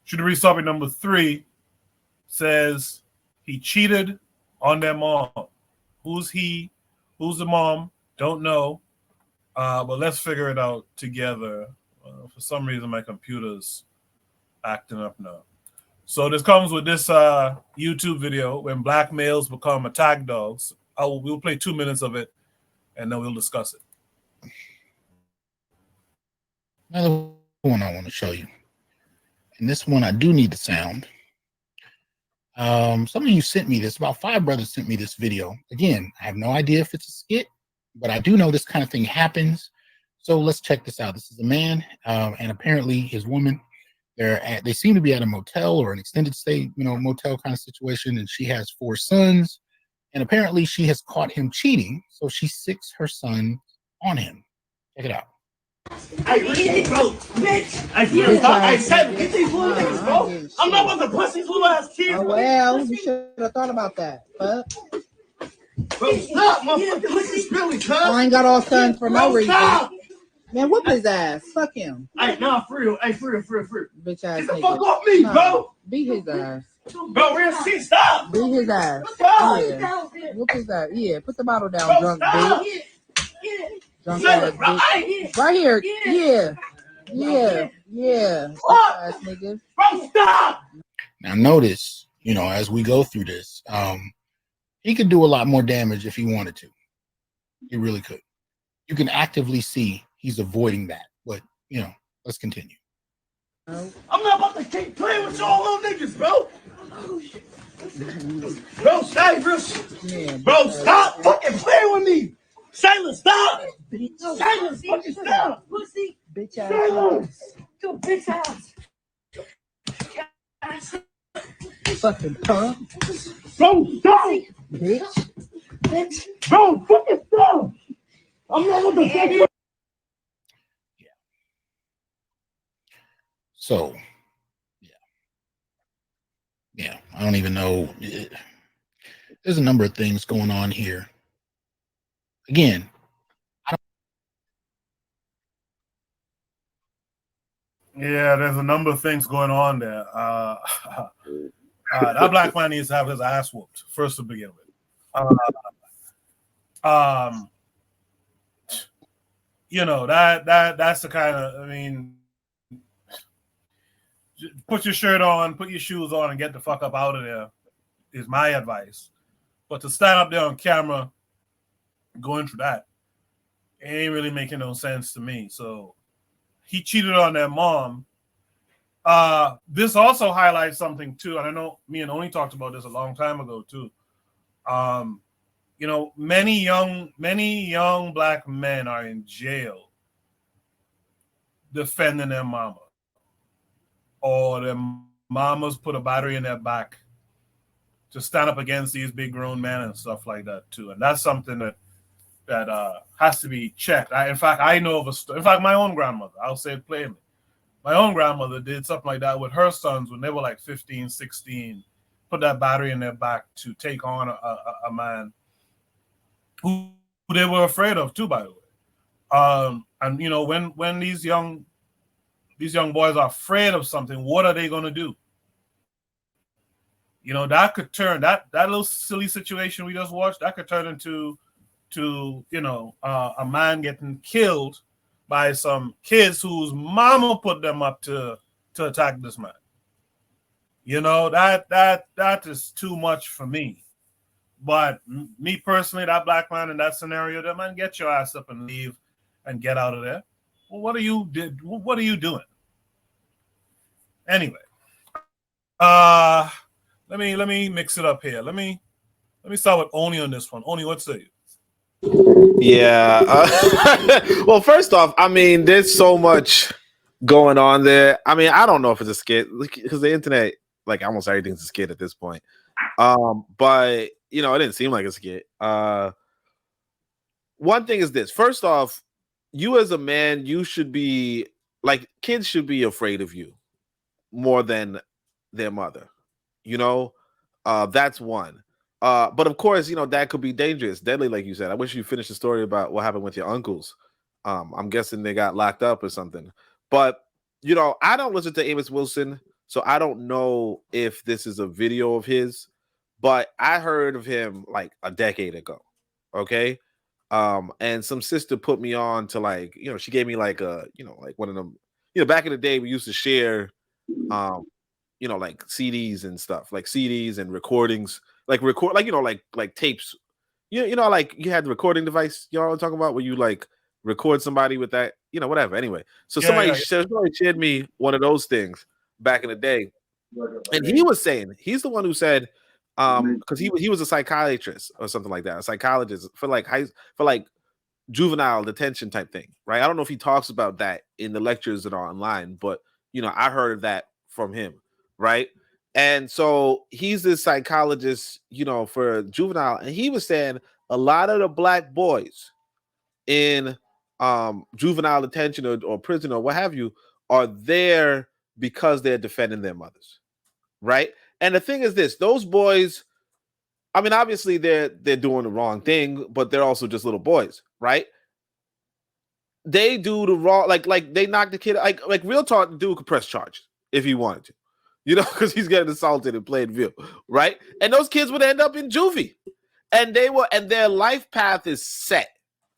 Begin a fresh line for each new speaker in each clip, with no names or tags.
Should read topic number 3 says he cheated on their mom. Who's he? Who's the mom? Don't know. But let's figure it out together. For some reason, my computer's acting up now. So this comes with this YouTube video when black males become attack dogs. We'll play 2 minutes of it, and then we'll discuss it.
Another one I want to show you. And this one I do need the sound. Some of you sent me this. About 5 brothers sent me this video. Again, I have no idea if it's a skit, but I do know this kind of thing happens. So let's check this out. This is a man, and apparently his woman. They seem to be at a motel or an extended stay, motel kind of situation, and she has 4 sons, and apparently she has caught him cheating, so she sicks her son on him. Check it out.
Hey, bro, bitch! I said, get these little niggas, bro. I'm not about to bust these little ass kids.
Oh, well, you should have thought about that. But
bro, stop, motherfucker. Listen, really, cuz.
I ain't got all sons for no reason.
Stop.
Man, whoop his ass. Fuck him.
Hey, nah, for real. Hey, for real.
Bitch ass
Get the
nigga.
fuck off me, bro.
Beat his ass.
Bro, real shit, stop.
Beat his ass.
Stop.
Yeah. Whoop his ass. Yeah, put the bottle down,
Bro,
drunk
stop.
bitch. Drunk ass bitch. Right here. Yeah. Bitch ass nigga.
Bro, stop.
Now notice, as we go through this, he could do a lot more damage if he wanted to. He really could. You can actively see he's avoiding that. But, let's continue.
I'm not about to keep playing with y'all little niggas, bro. Bro, stay real shit.
Yeah,
bro, stop fucking playing with me. Shayla, stop. Shayla, fucking stop.
Pussy. Bitch ass.
Shayla.
Your bitch ass. Fucking punk.
Bro, stop.
Bitch.
Bro, fucking stop. I'm not with the fucking.
So, yeah, I don't even know. There's a number of things going on here. Again,
Yeah, there's a number of things going on there. That black man needs to have his ass whooped first to begin with. That's the kind of, put your shirt on, put your shoes on, and get the fuck up out of there is my advice. But to stand up there on camera going through that, it ain't really making no sense to me. So he cheated on their mom. This also highlights something too, and I know me and Oni talked about this a long time ago too. Many young black men are in jail defending their mama, or their mamas put a battery in their back to stand up against these big grown men and stuff like that too. And that's something that has to be checked. I know of a story. In fact, my own grandmother, I'll say it plainly, my own grandmother did something like that with her sons when they were like 15, 16, put that battery in their back to take on a man who they were afraid of too, by the way. And when these young boys are afraid of something, what are they going to do? That could turn that little silly situation we just watched, that could turn into a man getting killed by some kids whose mama put them up to attack this man. That is too much for me. But me personally, that black man in that scenario, that man, get your ass up and leave and get out of there. Well, what are you doing? Anyway, let me mix it up here. Let me start with Oni on this one. Oni, what say you?
Yeah. Well, first off, there's so much going on there. I don't know if it's a skit because the internet, like almost everything's a skit at this point. But it didn't seem like a skit. One thing is this. First off, you as a man, you should be like, kids should be afraid of you more than their mother. That's one. But of course, that could be dangerous, deadly, like you said. I wish you finished the story about what happened with your uncles. I'm guessing they got locked up or something. But, I don't listen to Amos Wilson. So I don't know if this is a video of his, but I heard of him like a decade ago. Okay. And some sister put me on to like, she gave me like like one of them, back in the day we used to share like CDs and stuff, like CDs and recordings, like like tapes. Like you had the recording device, you know what I'm talking about, where you like record somebody with that, whatever. Anyway, so somebody shared me one of those things back in the day, and he was saying, he's the one who said, because he was a psychiatrist or something like that, a psychologist for like juvenile detention type thing, right? I don't know if he talks about that in the lectures that are online, but I heard that from him, right? And so he's this psychologist, for juvenile, and he was saying a lot of the black boys in juvenile detention or prison or what have you are there because they're defending their mothers, right? And the thing is this: those boys, I mean, obviously they're doing the wrong thing, but they're also just little boys, right? They do the wrong, like they knock the kid, like real talk. The dude could press charges if he wanted to, because he's getting assaulted in Plainville, right? And those kids would end up in juvie, and their life path is set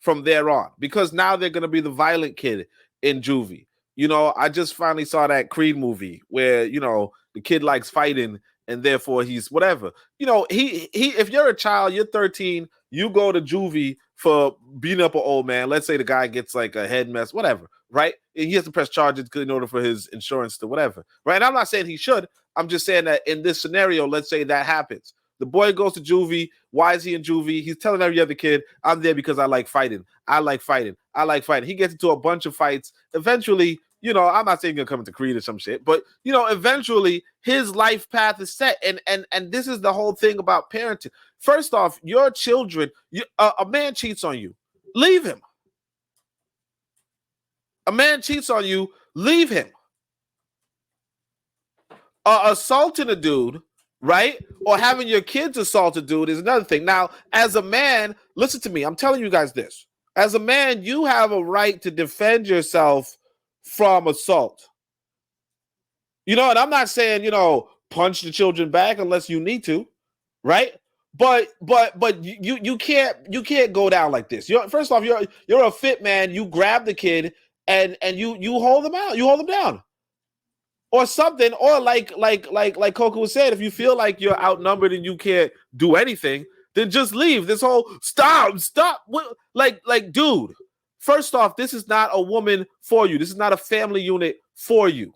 from there on, because now they're gonna be the violent kid in juvie. I just finally saw that Creed movie where the kid likes fighting and therefore he's whatever. He if you're a child, you're 13, you go to juvie for beating up an old man. Let's say the guy gets like a head mess, whatever, right? And he has to press charges in order for his insurance to whatever, right? And I'm not saying he should. I'm just saying that in this scenario, let's say that happens. The boy goes to juvie. Why is he in juvie? He's telling every other kid, I'm there because I like fighting. I like fighting. I like fighting. He gets into a bunch of fights. Eventually, I'm not saying he's gonna come into Creed or some shit, but eventually his life path is set. And this is the whole thing about parenting. First off, your children, a man cheats on you, leave him. A man cheats on you, leave him. Assaulting a dude, right? Or having your kids assault a dude is another thing. Now, as a man, listen to me. I'm telling you guys this. As a man, you have a right to defend yourself from assault. And I'm not saying, punch the children back unless you need to, right? But you can't go down like this. First off, you're a fit man. You grab the kid and you hold them out. You hold them down. Or something, or like Coco was saying, if you feel like you're outnumbered and you can't do anything, then just leave. This whole stop. Like, dude, first off, this is not a woman for you. This is not a family unit for you,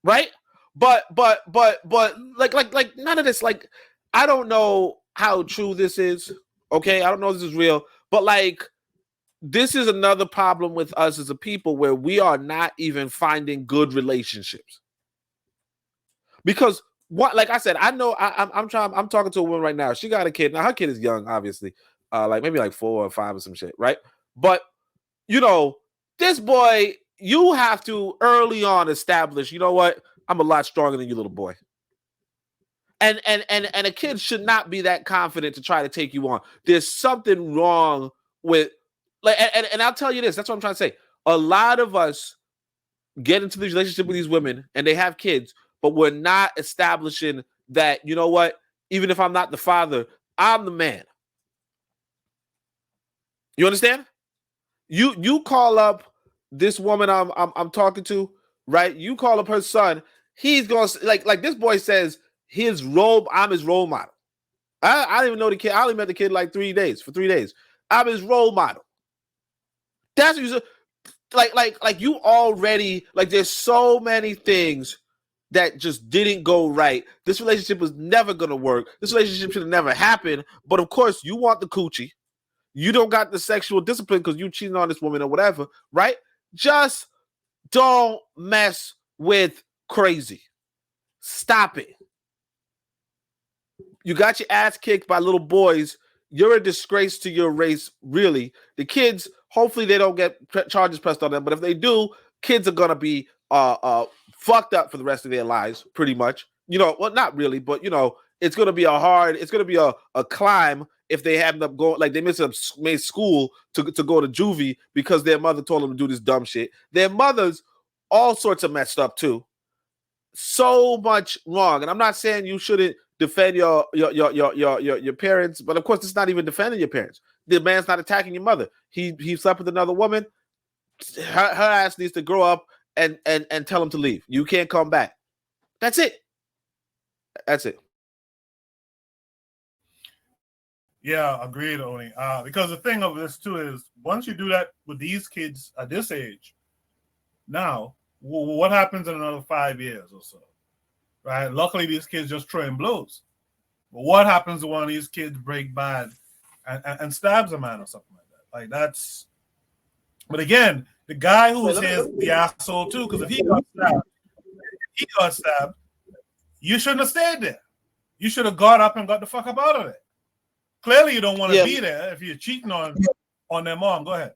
right? But like none of this. Like, I don't know how true this is. Okay, I don't know if this is real, but like, this is another problem with us as a people where we are not even finding good relationships. Because like I said, I know I'm talking to a woman right now. She got a kid. Now her kid is young, obviously, like maybe like 4 or 5 or some shit, right? But this boy, you have to early on establish, what? I'm a lot stronger than you, little boy. And a kid should not be that confident to try to take you on. There's something wrong with. Like, and I'll tell you this, that's what I'm trying to say. A lot of us get into this relationship with these women and they have kids, but we're not establishing that, what? Even if I'm not the father, I'm the man. You understand? You call up this woman I'm talking to, right? You call up her son. He's going to like this boy says I'm his role model. I didn't even know the kid. I only met the kid like 3 days. I'm his role model. That's what you like you already, like, there's so many things that just didn't go right. This relationship was never gonna work. This relationship should have never happened. But of course, you want the coochie. You don't got the sexual discipline because you cheating on this woman or whatever, right? Just don't mess with crazy. Stop it. You got your ass kicked by little boys. You're a disgrace to your race, really. The kids, hopefully they don't get charges pressed on them, but if they do, kids are gonna be fucked up for the rest of their lives, pretty much. Well, not really, but it's gonna be a climb if they end up going, like, they made school to go to juvie because their mother told them to do this dumb shit. Their mothers, all sorts of messed up too. so much wrong. And I'm not saying you shouldn't defend your parents, but of course, it's not even defending your parents. The man's not attacking your mother. He slept with another woman. Her ass needs to grow up and tell him to leave. You can't come back. That's it. That's it.
Yeah, agreed, Oni. Because the thing of this too is, once you do that with these kids at this age, now what happens in another 5 years or so, right? Luckily, these kids just throwing blows. But what happens when these kids break bad and stabs a man or something like that? Like that's. But again, the guy who was here is the asshole too. Because if he got stabbed, you shouldn't have stayed there. You should have got up and got the fuck up out of it. Clearly, you don't want to be there if you're cheating on their mom. Go ahead.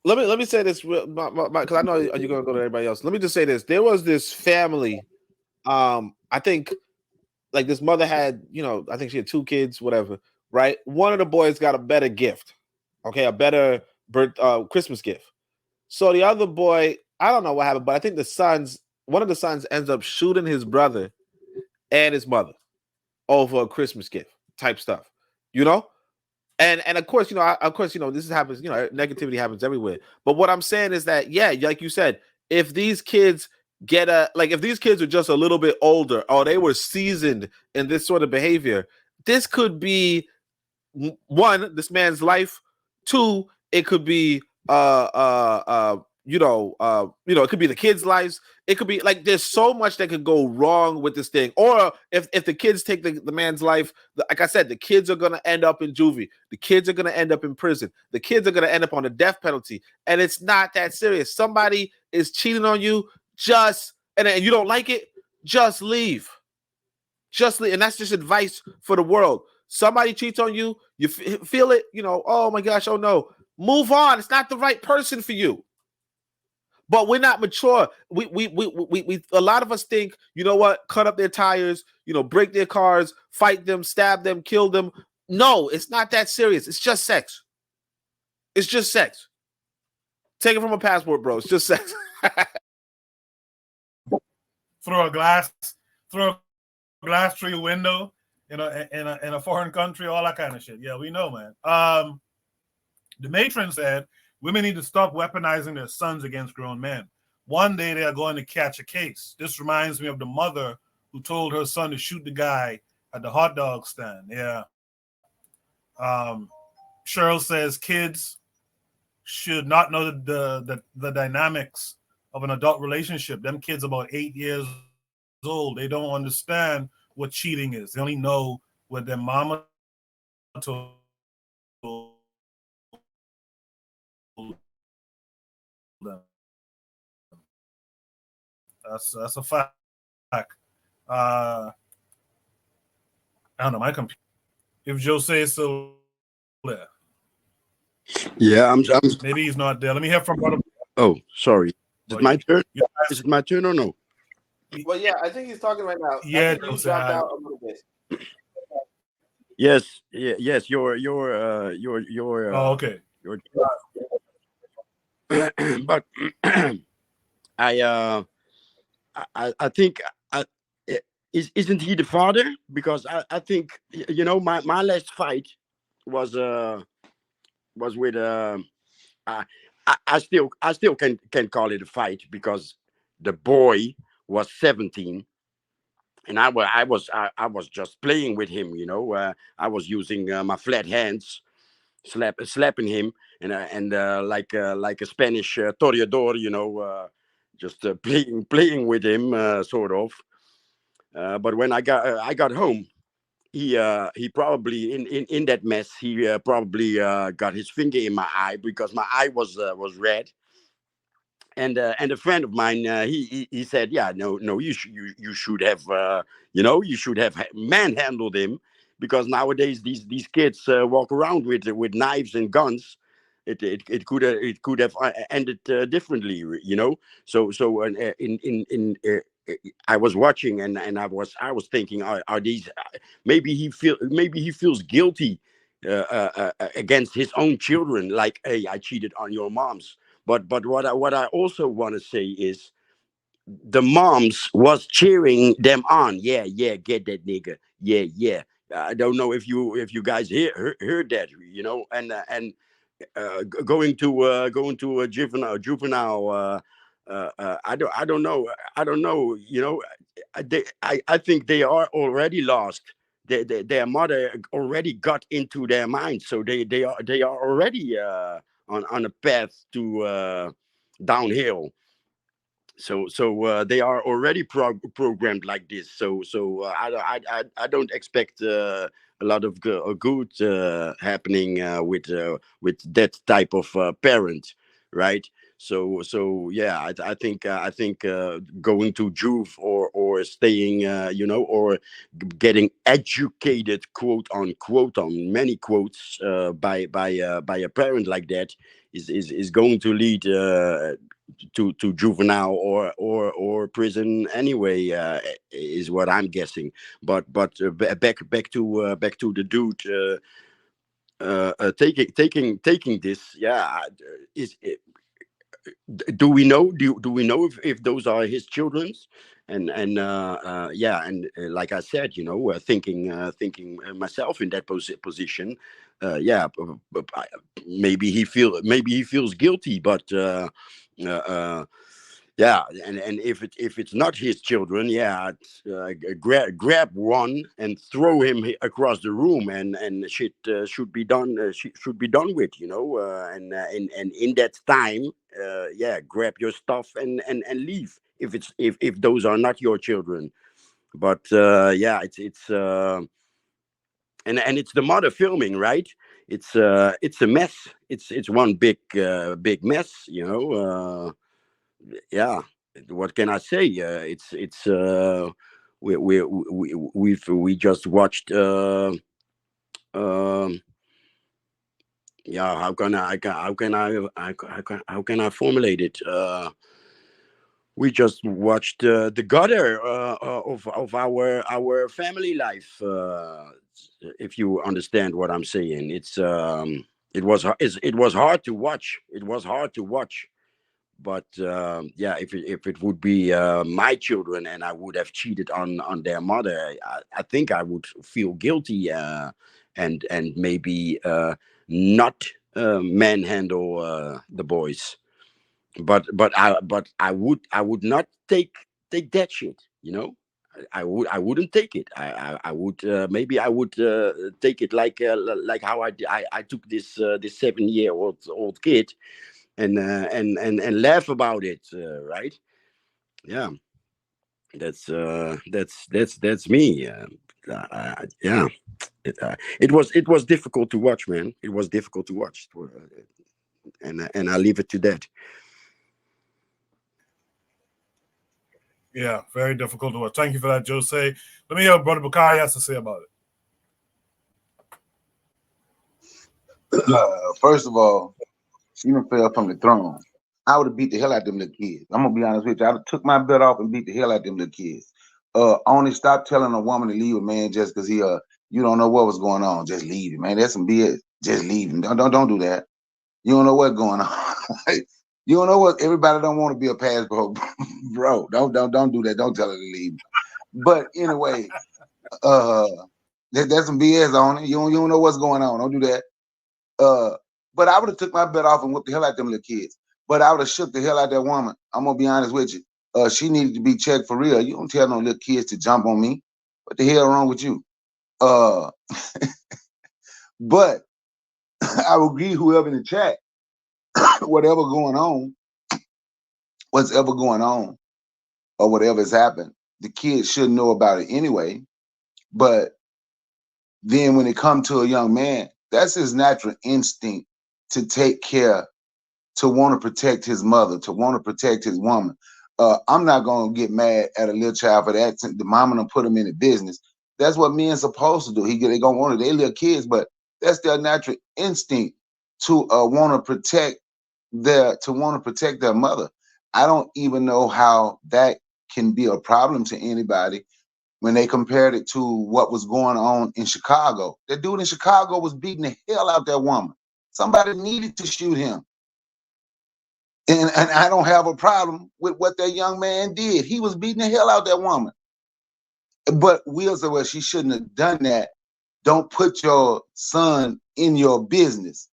Let me say this, because I know you're gonna go to everybody else. Let me just say this: there was this family. I think, like this mother had, I think she had 2 kids, whatever. Right? One of the boys got a better gift, okay, a better Christmas gift. So the other boy, I don't know what happened, but I think one of the sons ends up shooting his brother and his mother over a Christmas gift type stuff. And of course, this happens, negativity happens everywhere. But what I'm saying is that, yeah, like you said, if these kids if these kids are just a little bit older or they were seasoned in this sort of behavior, this could be 1, this man's life. 2, it could be it could be the kids' lives. It could be like there's so much that could go wrong with this thing. Or if the kids take the man's life, like I said, the kids are gonna end up in juvie. The kids are gonna end up in prison. The kids are gonna end up on the death penalty. And it's not that serious. Somebody is cheating on you, and you don't like it, just leave. Just leave. And that's just advice for the world. Somebody cheats on you, you feel it, oh my gosh, oh no. Move on. It's not the right person for you. But we're not mature. We a lot of us think, you know what, cut up their tires, break their cars, fight them, stab them, kill them. No, it's not that serious. It's just sex. It's just sex. Take it from a passport, bro. It's just sex.
Throw a glass through your window, in a foreign country, all that kind of shit. Yeah, we know, man. The matron said women need to stop weaponizing their sons against grown men. One day they are going to catch a case. This reminds me of the mother who told her son to shoot the guy at the hot dog stand. Yeah. Cheryl says kids should not know the dynamics of an adult relationship. Them kids about 8 years old. They don't understand what cheating is. They only know what their mama told them. That's a fact. I don't know, my computer. If Jose is still there.
Yeah, I'm
Maybe he's not there. Let me hear from brother.
Oh, sorry. Is it my turn?
Yeah.
Is it my turn or no?
Well, yeah, I think he's talking right now.
Yeah,
you dropped out a little bit.
Yes, yes. Your
oh, okay.
But I think isn't he the father? Because I think my last fight was with I still can call it a fight because the boy was 17 and I was just playing with him, I was using my flat hands, slapping him and like a Spanish toreador, just playing with him, sort of. But when I got home, he probably in that mess he probably got his finger in my eye because my eye was red. And a friend of mine, he said, yeah, no, you should have you should have manhandled him, because nowadays these kids walk around with knives and guns. It could have ended differently, So I was watching and I was thinking, are these maybe he feels guilty against his own children, like, hey, I cheated on your moms. But what I also want to say is the moms was cheering them on. Yeah, yeah, get that nigga. Yeah, yeah. I don't know if you guys heard that, going to a juvenile. I don't know. I don't know. I think they are already lost. Their mother already got into their mind, so they are already on a path to downhill. So they are already programmed like this. So I don't expect a lot of good happening with that type of parent, right? So yeah, I think going to Juve or staying, or getting educated, quote unquote, on many quotes, by a parent like that is going to lead to juvenile or prison anyway, is what I'm guessing. But back to the dude, taking this. Yeah, is do we know, do we know if those are his children's? And yeah, and like I said, thinking myself in that position. Yeah, maybe he feels guilty, but uh, uh, yeah, and if it's not his children, yeah, grab one and throw him across the room, and shit should be done, should be done with, and in that time, yeah, grab your stuff and leave, if those are not your children. But yeah, it's and it's the mother filming, right? It's a mess. It's one big mess, yeah. What can I say? It's we just watched. Um, yeah, how can I formulate it? We just watched the gutter of our family life. If you understand what I'm saying, it was hard to watch. It was hard to watch. But yeah, if it would be my children and I would have cheated on their mother, I think I would feel guilty, and maybe not manhandle the boys. But I would not take that shit. I wouldn't take it. I would, maybe I would take it like how I took this 7-year old kid, and laugh about it, right? Yeah, that's me. Yeah, it was difficult to watch, man. It was difficult to watch, and I leave it to that.
Yeah, very difficult to watch. Thank you for that, Jose. Let me hear what Brother Bukai has to say about it.
First of all, she done fell from the throne. I would have beat the hell out of them little kids. I'm gonna be honest with you. I'd have took my belt off and beat the hell out of them little kids. Only stop telling a woman to leave a man just because you don't know what was going on. Just leave him, man. That's some BS. Just leave him. Don't do that. You don't know what's going on. You don't know what, everybody don't want to be a passport, bro. Don't do that. Don't tell her to leave. But anyway, there's some BS on it. You don't know what's going on. Don't do that. But I would have took my belt off and whipped the hell out of them little kids. But I would have shook the hell out of that woman. I'm gonna be honest with you. She needed to be checked for real. You don't tell no little kids to jump on me. What the hell wrong with you? But I would agree, whoever in the chat, whatever going on, what's ever going on, or whatever has happened, the kids should know about it anyway. But then when it comes to a young man, that's his natural instinct to take care, to want to protect his mother, to want to protect his woman. I'm not gonna get mad at a little child for that. The mama done put him in the business. That's what men supposed to do. They gonna want it. They little kids, but that's their natural instinct to want to protect their mother. I don't even know how that can be a problem to anybody when they compared it to what was going on in Chicago. That dude in Chicago was beating the hell out that woman. Somebody needed to shoot him. And I don't have a problem with what that young man did. He was beating the hell out that woman. But Will said, well, she shouldn't have done that. Don't put your son in your business.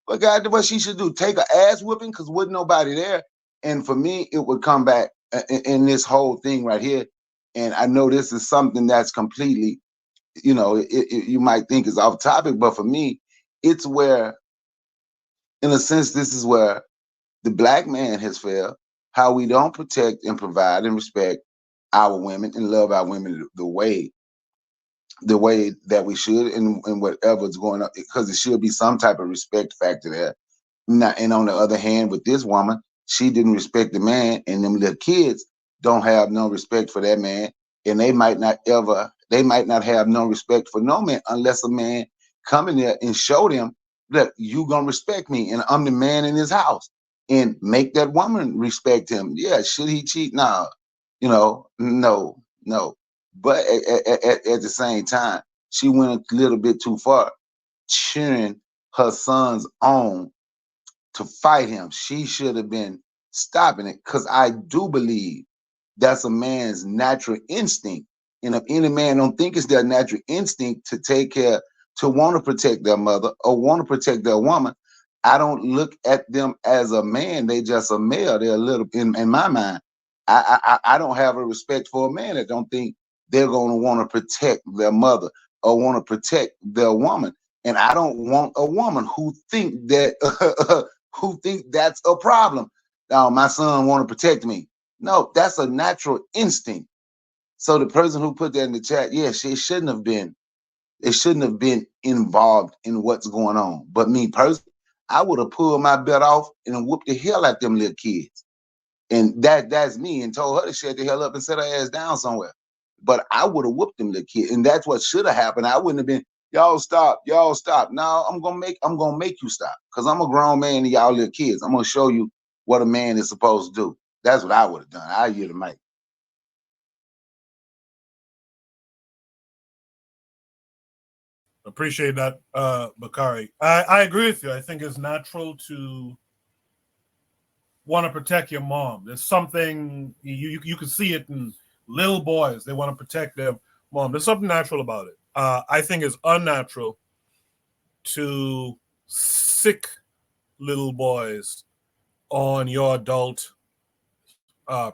But God, what she should do, take an ass whooping because wasn't nobody there. And for me, it would come back in this whole thing right here. And I know this is something that's completely, you know, you might think is off topic, but for me, it's where, in a sense, this is where the black man has failed, how we don't protect and provide and respect our women and love our women the way that we should, and whatever's going on, because it should be some type of respect factor there. And on the other hand, with this woman, she didn't respect the man, and them little kids don't have no respect for that man, and they might not have no respect for no man unless a man come in there and show them that you gonna respect me, and I'm the man in his house, and make that woman respect him. Yeah, should he cheat? Nah, no. But at the same time, she went a little bit too far, cheering her sons on to fight him. She should have been stopping it, because I do believe that's a man's natural instinct. And if any man don't think it's their natural instinct to take care, to want to protect their mother or want to protect their woman, I don't look at them as a man. They just a male. They're a little, in my mind, I don't have a respect for a man that don't think they're going to want to protect their mother or want to protect their woman. And I don't want a woman who think that who think that's a problem. Now, my son want to protect me. No, that's a natural instinct. So the person who put that in the chat, yes, it shouldn't have been involved in what's going on. But me personally, I would have pulled my belt off and whooped the hell out them little kids. And that's me, and told her to shut the hell up and set her ass down somewhere. But I would have whooped them little kids. And that's what should have happened. I wouldn't have been, y'all stop. No, I'm gonna make you stop. Because I'm a grown man and y'all little kids. I'm gonna show you what a man is supposed to do. That's what I would have done. I yield the mic.
Appreciate that, Bakari. I agree with you. I think it's natural to want to protect your mom. There's something you can see it in little boys. They want to protect their mom. There's something natural about it. I think it's unnatural to sick little boys on your adult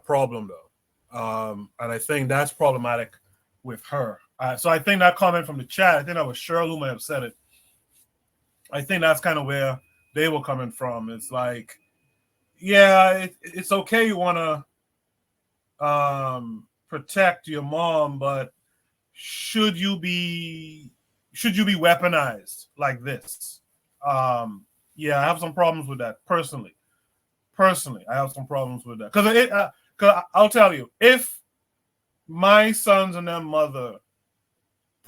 problem, though. And I think that's problematic with her. So I think that comment from the chat, I think that was Cheryl who may have said it. I think that's kind of where they were coming from. It's like, yeah, it's okay you want to protect your mom, but should you be weaponized like this? Yeah, I have some problems with that personally. I have some problems with that because I'll tell you, if my sons and their mother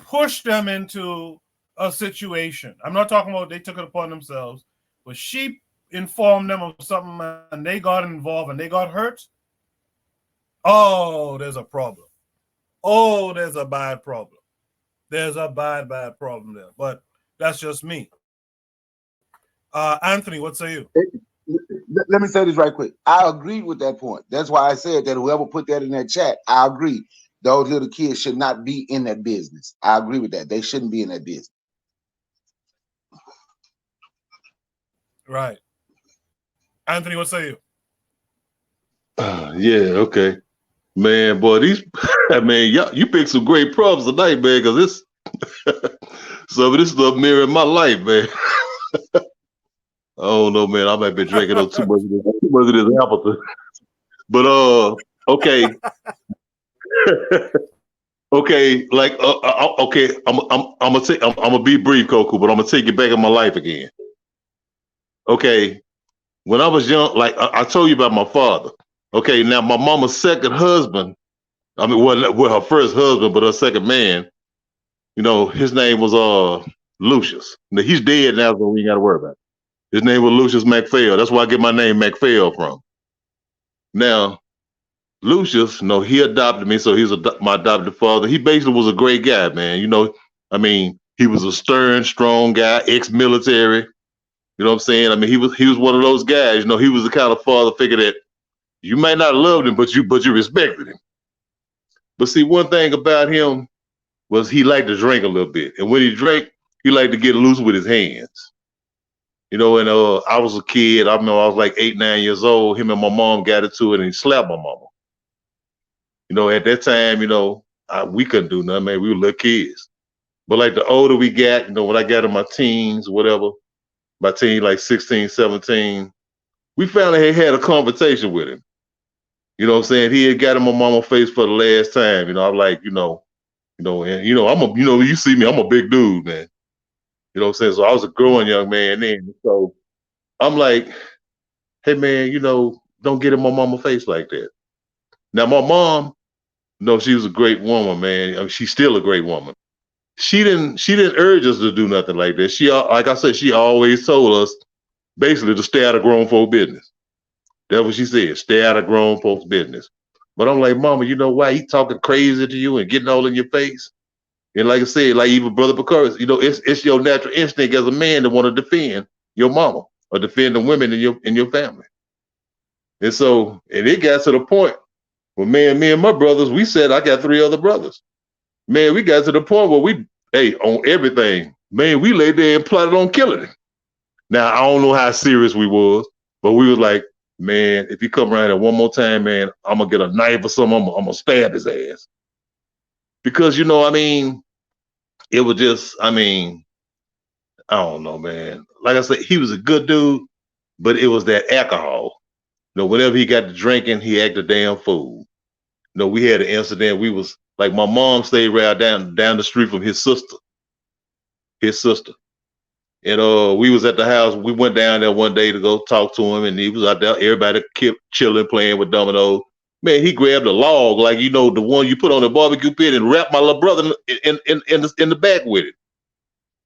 push them into a situation, I'm not talking about they took it upon themselves, but she informed them of something and they got involved and they got hurt. Oh, there's a problem. Oh, there's a bad problem. There's a bad problem there. But that's just me. Anthony, what say you?
Let me say this right quick. I agree with that point. That's why I said that whoever put that in that chat, I agree. Those little kids should not be in that business. I agree with that. They shouldn't be in that business.
Right. Anthony, what say you?
Yeah, okay. Man, boy, these man, you picked some great problems tonight, man, because some of this stuff mirroring my life, man. I don't know, man. I might be drinking up too much of this Appleton. But okay. Okay, like okay, I'm gonna be brief, Coco, but I'm gonna take you back in my life again. Okay, when I was young, like I told you about my father. Okay, now my mama's second husband, I mean, well, her first husband, but her second man, you know, his name was Lucius. Now he's dead now, so we ain't got to worry about it. His name was Lucius McPhail. That's where I get my name McPhail from. Now, Lucius, no, he adopted me, so he's my adopted father. He basically was a great guy, man. You know, I mean, he was a stern, strong guy, ex-military. You know what I'm saying? I mean, he was one of those guys. You know, he was the kind of father figure that you might not have loved him, but you respected him. But see, one thing about him was he liked to drink a little bit, and when he drank, he liked to get loose with his hands. You know, and I was a kid. I remember I was like 8, 9 years old. Him and my mom got into it, and he slapped my mama. You know, at that time, you know, we couldn't do nothing, man. We were little kids. But like the older we got, you know, when I got in my teens, whatever, my teen, like 16, 17, we finally had a conversation with him. You know what I'm saying? He had got in my mama's face for the last time. You know, I'm like, and you see me, I'm a big dude, man. You know what I'm saying? So I was a growing young man then. So I'm like, hey man, you know, don't get in my mama's face like that. Now my mom, no, she was a great woman, man. I mean, she's still a great woman. She didn't urge us to do nothing like that. She, like I said, she always told us basically to stay out of grown folk business. That's what she said. Stay out of grown folks' business. But I'm like, Mama, you know why he talking crazy to you and getting all in your face? And like I said, like even Brother Picard, you know, it's your natural instinct as a man to want to defend your mama or defend the women in your family. And so, and it got to the point where me and my brothers, we said I got 3 other brothers. Man, we got to the point where on everything, man, we laid there and plotted on killing him. Now I don't know how serious we was, but we was like, man, if you come around here one more time, man, I'm gonna get a knife or something. I'm gonna stab his ass. Because you know, I mean, it was just, I mean, I don't know, man. Like I said, he was a good dude, but it was that alcohol. You know, whenever he got to drinking, he acted a damn fool. You know, we had an incident. We was like, my mom stayed right down the street from his sister. And we was at the house. We went down there one day to go talk to him, and he was out there. Everybody kept chilling, playing with dominoes. Man, he grabbed a log, like you know, the one you put on the barbecue pit, and wrapped my little brother in the back with it.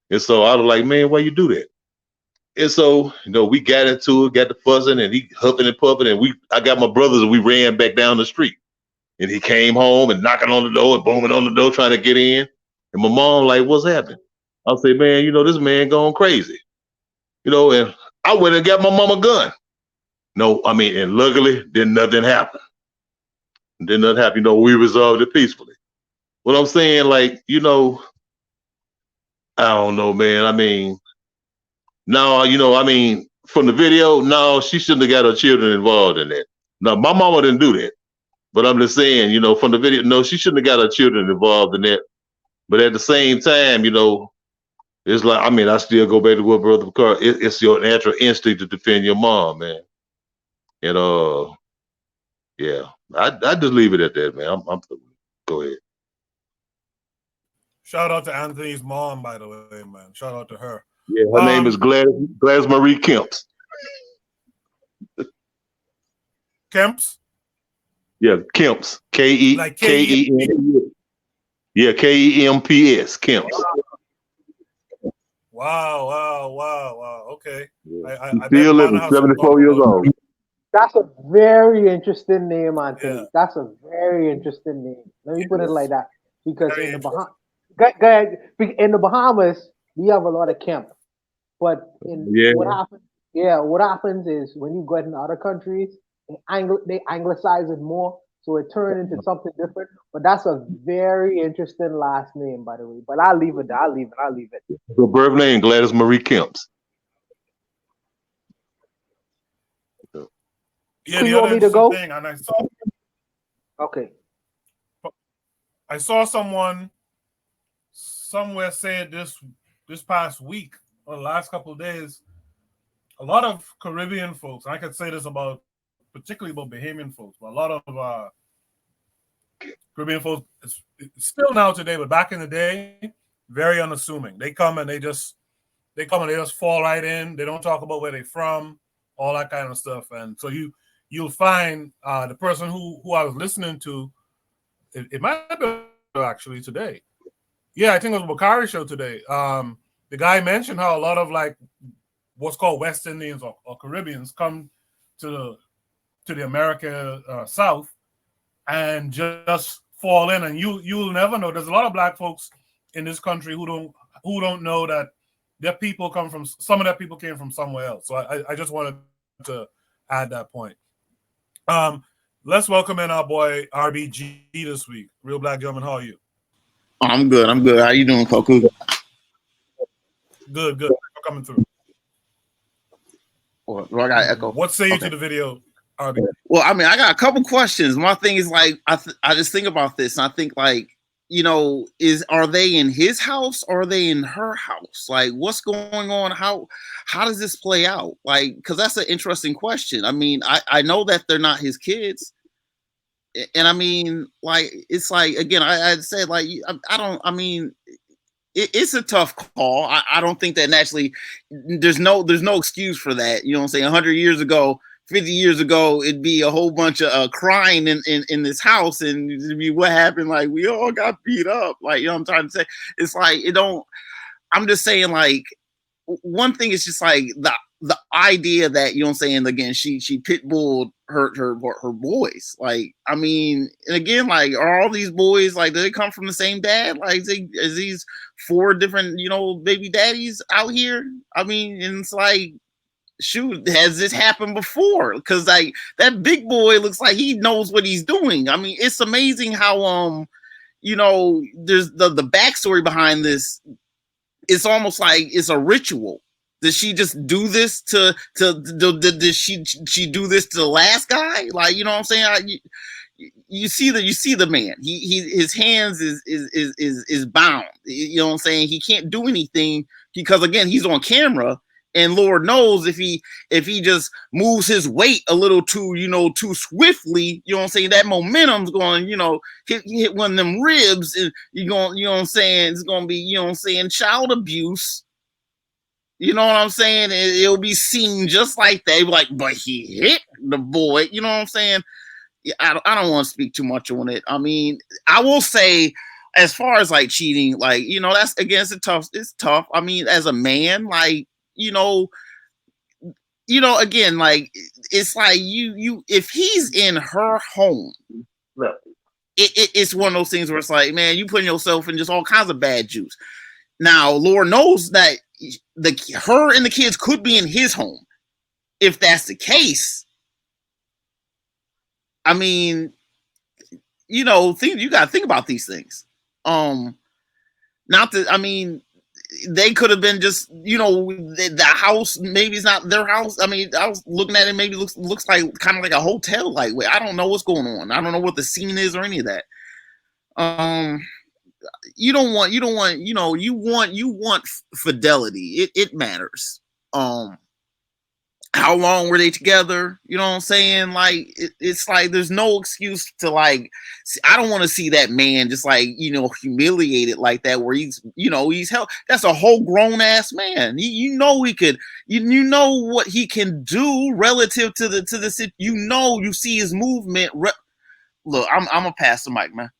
And so I was like, man, why you do that? And so, you know, we got into it, got the fussing, and he huffing and puffing, and I got my brothers, and we ran back down the street. And he came home and knocking on the door and booming on the door trying to get in. And my mom like, what's happening? I'll say, man, you know, this man going crazy. You know, and I went and got my mama a gun. No, I mean, and luckily, nothing happen. You know, we resolved it peacefully. What I'm saying, like, you know, I don't know, man. I mean, no, you know, I mean, from the video, no, she shouldn't have got her children involved in that. No, my mama didn't do that. But I'm just saying, you know, from the video, no, she shouldn't have got her children involved in that. But at the same time, you know, it's like, I mean, I still go back to what Brother Picard, it's your natural instinct to defend your mom, man. And yeah, I just leave it at that, man. I'm go ahead.
Shout out to Anthony's mom, by the way, man. Shout out to her.
Yeah, her name is Gladys Marie Kemps.
Kemps?
Yeah, Kemps. K-E-M.
Like K-E-M.
Yeah, K-E-M-P-S. Kemps.
Wow. Okay.
Yeah.
I
still living, 74 years old.
That's a very interesting name, Anthony.
Yeah.
That's a very interesting name. Let me put it like that. Because in the Bahamas, we have a lot of camp. But what happens is when you go in other countries, they anglicize it more, so it turned into something different. But that's a very interesting last name, by the way. But I'll leave it.
The birth name, Gladys Marie Kemps.
Yeah,
so you want me to go?
Thing, and
Okay.
I saw someone somewhere said this past week or the last couple of days, a lot of Caribbean folks, and I could say this particularly about Bahamian folks, but a lot of Caribbean folks, it's still now today, but back in the day, very unassuming. They come and they just fall right in. They don't talk about where they're from, all that kind of stuff. And so you'll find the person who I was listening to, it might have been actually today. Yeah, I think it was Bakari's show today. The guy mentioned how a lot of like what's called West Indians or Caribbeans come to the America South and just fall in, and you'll never know. There's a lot of black folks in this country who don't know that their people come from, some of their people came from somewhere else. So I just wanted to add that point. Let's welcome in our boy RBG this week. Real Black Gentleman, how are you?
I'm good. I'm good. How you doing, Koku?
Good, good. Coming through.
Or do I got echo?
What say you to the video, RBG?
Well, I mean, I got a couple questions. My thing is like, I just think about this, and I think like, you know, are they in his house or are they in her house? Like, what's going on? How does this play out? Like, because that's an interesting question. I mean, I know that they're not his kids. And I mean, like, it's like, again, I'd say, like, I mean, it's a tough call. I don't think that naturally, there's no excuse for that. You know what I'm saying? 100 years ago, 50 years ago, it'd be a whole bunch of crying in this house, and it'd be what happened. Like, we all got beat up. Like, you know what I'm trying to say? It's like, I'm just saying, like, one thing is just like the idea that, you know what I'm saying, again, she pit bulled her boys. Like, I mean, and again, like, are all these boys, like, do they come from the same dad? Like, is these 4 different, you know, baby daddies out here? I mean, and it's like, shoot, has this happened before? Because like that big boy looks like he knows what he's doing. I mean, it's amazing how you know, there's the backstory behind this. It's almost like it's a ritual. Did she just do this did she do this to the last guy? Like, you know what I'm saying? You see the man. His hands is bound. You know what I'm saying? He can't do anything because, again, he's on camera, and Lord knows if he just moves his weight a little too swiftly, you know what I'm saying, that momentum's going, you know, hit one of them ribs, and you're going, you know what I'm saying, it's going to be, you know what I'm saying, child abuse. You know what I'm saying? It'll be seen just like that. Like, but he hit the boy. You know what I'm saying? Yeah, I don't want to speak too much on it. I mean, I will say, as far as like cheating, like, you know, that's, again, it's tough. I mean, as a man, like, you know, again, like, it's like you if he's in her home, it's one of those things where it's like, man, you putting yourself in just all kinds of bad juice. Now, Lord knows that her and the kids could be in his home. If that's the case, I mean, you know, you got to think about these things. Not that, I mean, they could have been just, you know, the house, maybe it's not their house. I mean, I was looking at it, maybe looks like kind of like a hotel. Like, I don't know what's going on. I don't know what the scene is or any of that. You want fidelity. It matters. How long were they together? You know what I'm saying? Like, it's like there's no excuse to, like, I don't want to see that man just, like, you know, humiliated like that, where he's, you know, he's held. That's a whole grown ass man. You know, he could, you know what he can do relative to the, you know, you see his movement. Look, I'm gonna pass the mic, man.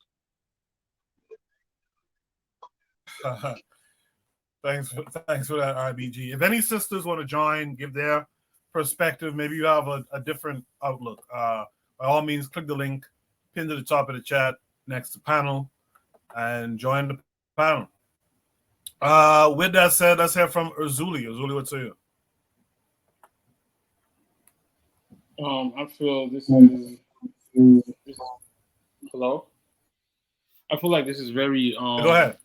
Thanks for that, RBG. If any sisters want to join, give their perspective, maybe you have a different outlook, by all means, click the link pinned to the top of the chat next to panel and join the panel. With that said, let's hear from Urzuli. Urzuli, what say you?
I feel this is hello. I feel like this is very
go ahead.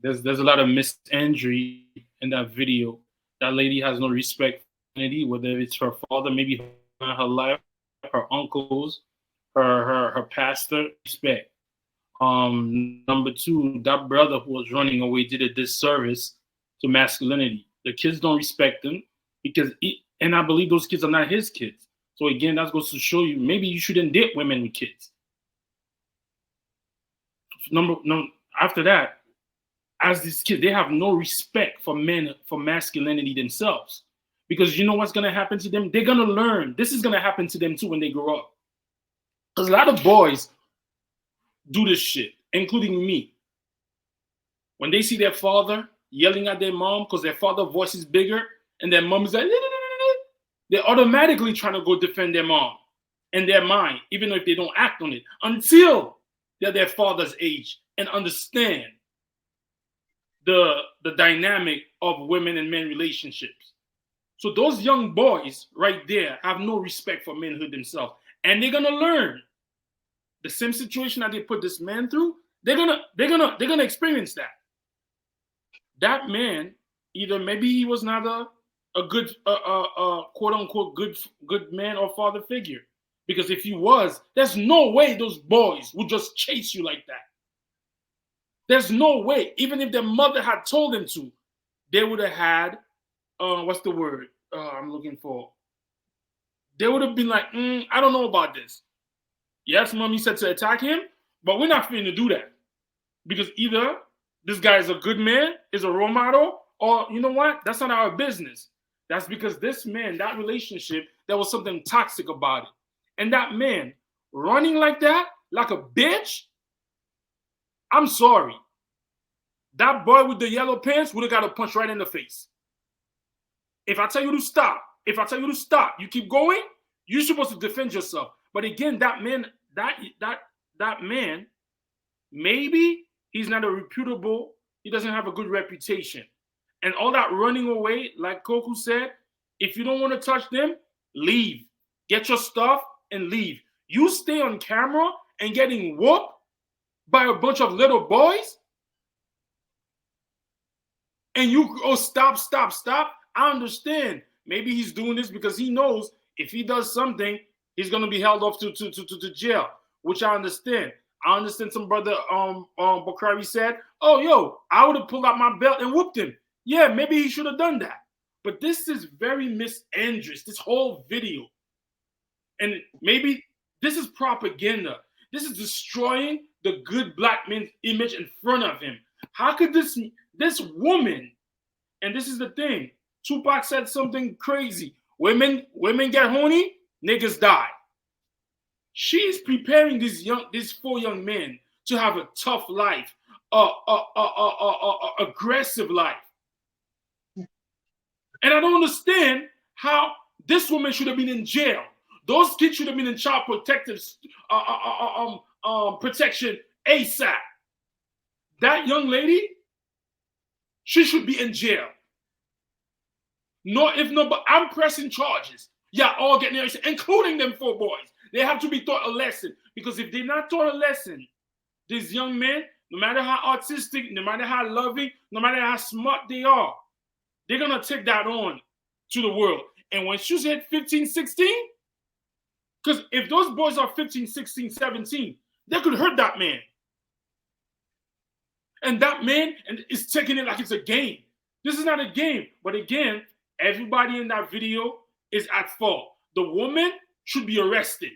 There's a lot of misandry in that video. That lady has no respect for identity, whether it's her father, maybe her life, her uncles, her pastor. Respect. Number 2, that brother who was running away did a disservice to masculinity. The kids don't respect him because and I believe those kids are not his kids. So again, that goes to show you maybe you shouldn't date women with kids. After that, as these kids, they have no respect for men, for masculinity themselves. Because you know what's going to happen to them? They're going to learn. This is going to happen to them too when they grow up. Because a lot of boys do this shit, including me. When they see their father yelling at their mom because their father's voice is bigger and their mom is like, they're automatically trying to go defend their mom in their mind, even if they don't act on it, until they're their father's age and understand the dynamic of women and men relationships. So those young boys right there have no respect for manhood themselves, and they're gonna learn the same situation that they put this man through. They're gonna experience that. That man, either maybe he was not a good quote unquote good man or father figure, because if he was, there's no way those boys would just chase you like that. There's no way. Even if their mother had told them to, they would have had what's the word I'm looking for? They would have been like, I don't know about this. Yes, mommy said to attack him, but we're not finna do that. Because either this guy is a good man, is a role model, or you know what? That's not our business. That's because this man, that relationship, there was something toxic about it. And that man running like that, like a bitch, I'm sorry. That boy with the yellow pants would have got a punch right in the face. If I tell you to stop, you keep going, you're supposed to defend yourself. But again, that man, that man, maybe he's not a reputable, he doesn't have a good reputation. And all that running away, like Koku said, if you don't want to touch them, leave. Get your stuff and leave. You stay on camera and getting whooped by a bunch of little boys, and you stop. I understand. Maybe he's doing this because he knows if he does something, he's gonna be held off to jail, which I understand. I understand some brother Bakari said, oh yo, I would have pulled out my belt and whooped him. Yeah, maybe he should have done that. But this is very misandrous, this whole video. And maybe this is propaganda. This is destroying the good black man's image in front of him. How could this woman, and this is the thing, Tupac said something crazy. Women get horny, niggas die. She's preparing these 4 young men to have a tough life, aggressive life. And I don't understand how this woman should have been in jail. Those kids should have been in child protective protection ASAP. That young lady, she should be in jail. No, if not, but I'm pressing charges. Yeah, all getting arrested, including them 4 boys. They have to be taught a lesson. Because if they're not taught a lesson, these young men, no matter how artistic, no matter how loving, no matter how smart they are, they're going to take that on to the world. And when she's hit 15, 16, because if those boys are 15, 16, 17, they could hurt that man. And that man is taking it like it's a game. This is not a game. But again, everybody in that video is at fault. The woman should be arrested.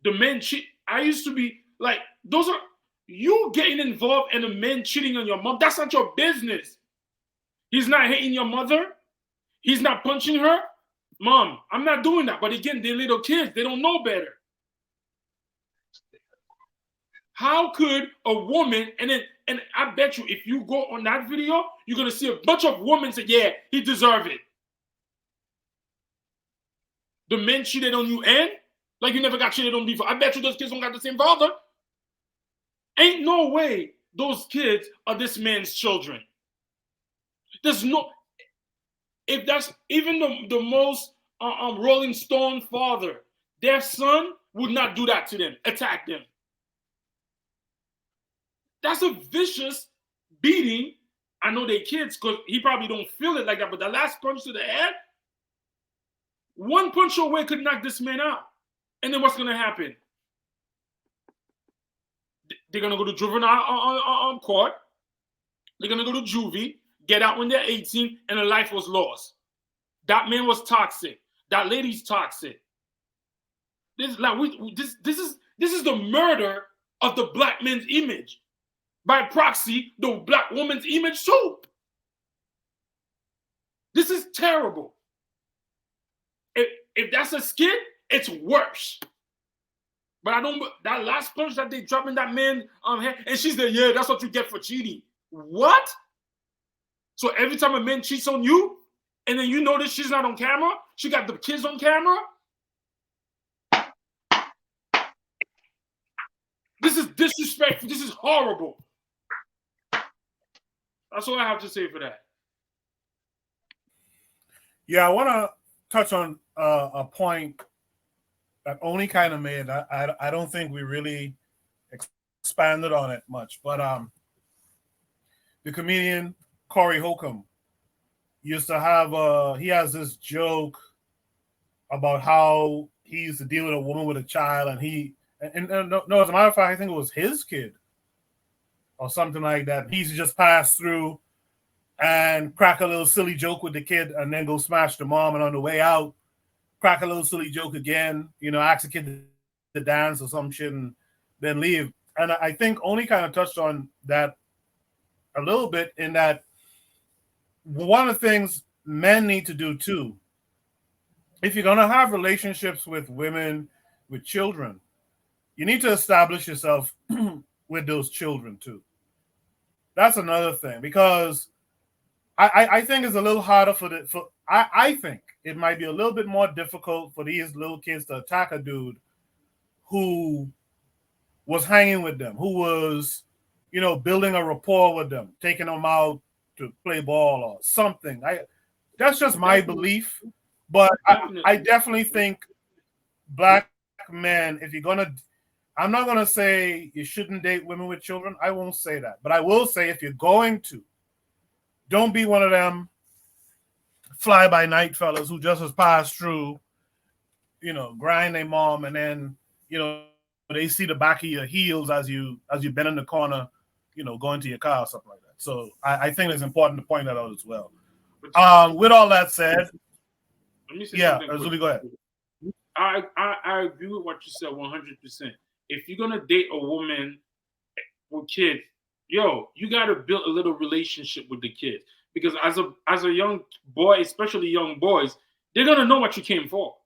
The men cheat. I used to be like, those are, you getting involved in a man cheating on your mom, that's not your business. He's not hitting your mother. He's not punching her. Mom, I'm not doing that. But again, they're little kids. They don't know better. How could a woman, and I bet you if you go on that video, you're going to see a bunch of women say, yeah, he deserved it. The men cheated on you and like you never got cheated on before. I bet you those kids don't got the same father. Ain't no way those kids are this man's children. There's no, if that's even the most Rolling Stone father, their son would not do that to them, attack them. That's a vicious beating. I know they kids because he probably don't feel it like that, but the last punch to the head, one punch away could knock this man out. And then what's going to happen? They're going to go to juvenile court. They're going to go to juvie, get out when they're 18, and a life was lost. That man was toxic. That lady's toxic. This is the murder of the black man's image. By proxy, the black woman's image too. This is terrible. If that's a skit, it's worse. But I don't. That last punch that they drop in that man's head, and she's like, "Yeah, that's what you get for cheating." What? So every time a man cheats on you, and then you notice she's not on camera, she got the kids on camera. This is disrespect disrespectful. This is horrible. That's all I have to say for that.
Yeah, I want to touch on a point that Oni kind of made. I don't think we really expanded on it much, but the comedian Corey Holcomb used to have he has this joke about how he used to deal with a woman with a child, and no, as a matter of fact, I think it was his kid or something like that. He used to just pass through and crack a little silly joke with the kid, and then go smash the mom, and on the way out, crack a little silly joke again, ask the kid to dance or some shit, and then leave. And I think Oni kind of touched on that a little bit, in that one of the things men need to do too, if you're going to have relationships with women, with children, you need to establish yourself with those children too. That's another thing, because I think it's a little harder I think it might be a little bit more difficult for these little kids to attack a dude who was hanging with them, who was, building a rapport with them, taking them out to play ball or something. That's just my belief, but I definitely think black men, if you're gonna, I'm not gonna say you shouldn't date women with children. I won't say that, but I will say if you're going to, don't be one of them fly by night fellas who just has passed through, grind their mom, and then they see the back of your heels as you bend in the corner, going to your car or something like that. So I think it's important to point that out as well. With all that said,
let me say
yeah,
something.
Go ahead.
I agree with what you said 100%. If you're gonna date a woman with kids, you gotta build a little relationship with the kids, because as a young boy, especially young boys, they're gonna know what you came for.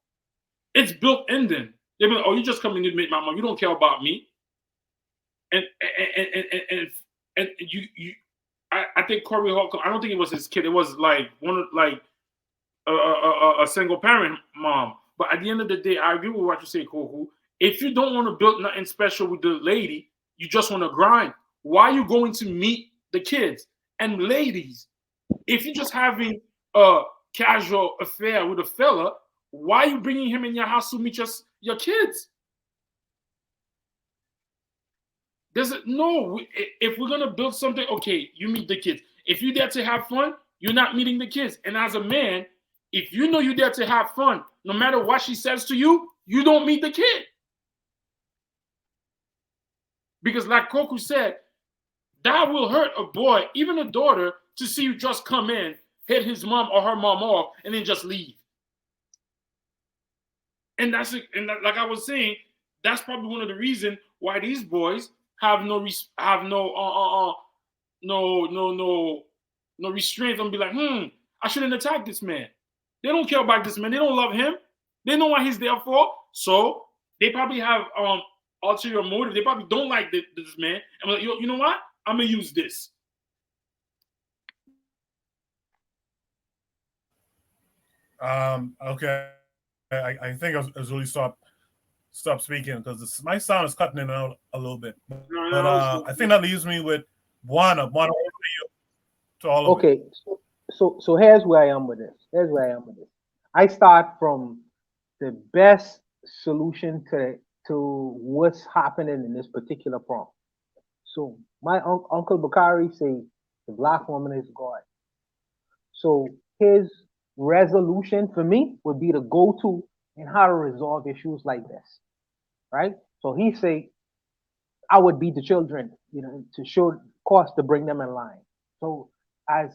It's built in them. They're like, oh, you just coming to meet my mom. You don't care about me. And I think Corey Holcomb, I don't think it was his kid. It was like a single parent mom. But at the end of the day, I agree with what you say, Kohu. If you don't want to build nothing special with the lady, you just want to grind. Why are you going to meet the kids? And ladies, if you're just having a casual affair with a fella, why are you bringing him in your house to meet your kids? If we're going to build something, okay, you meet the kids. If you're there to have fun, you're not meeting the kids. And as a man, if you know you're there to have fun, no matter what she says to you, you don't meet the kid. Because like Koku said, that will hurt a boy, even a daughter, to see you just come in, hit his mom or her mom off, and then just leave. And like I was saying, that's probably one of the reasons why these boys have no restraint and be like, I shouldn't attack this man. They don't care about this man. They don't love him. They know what he's there for. So they probably have ulterior motive. They probably don't like this man. And like, you know what? I'm gonna use this.
Okay. I think Azuli stopped speaking because my sound is cutting in and out a little bit. But I think that leaves me with one over to you, to all of
Okay, so here's where I am with this. I start from the best solution to what's happening in this particular problem. So my uncle Bakari say the black woman is God. So his resolution for me would be to go to and how to resolve issues like this, right? So he say I would beat the children, to show cost to bring them in line. So as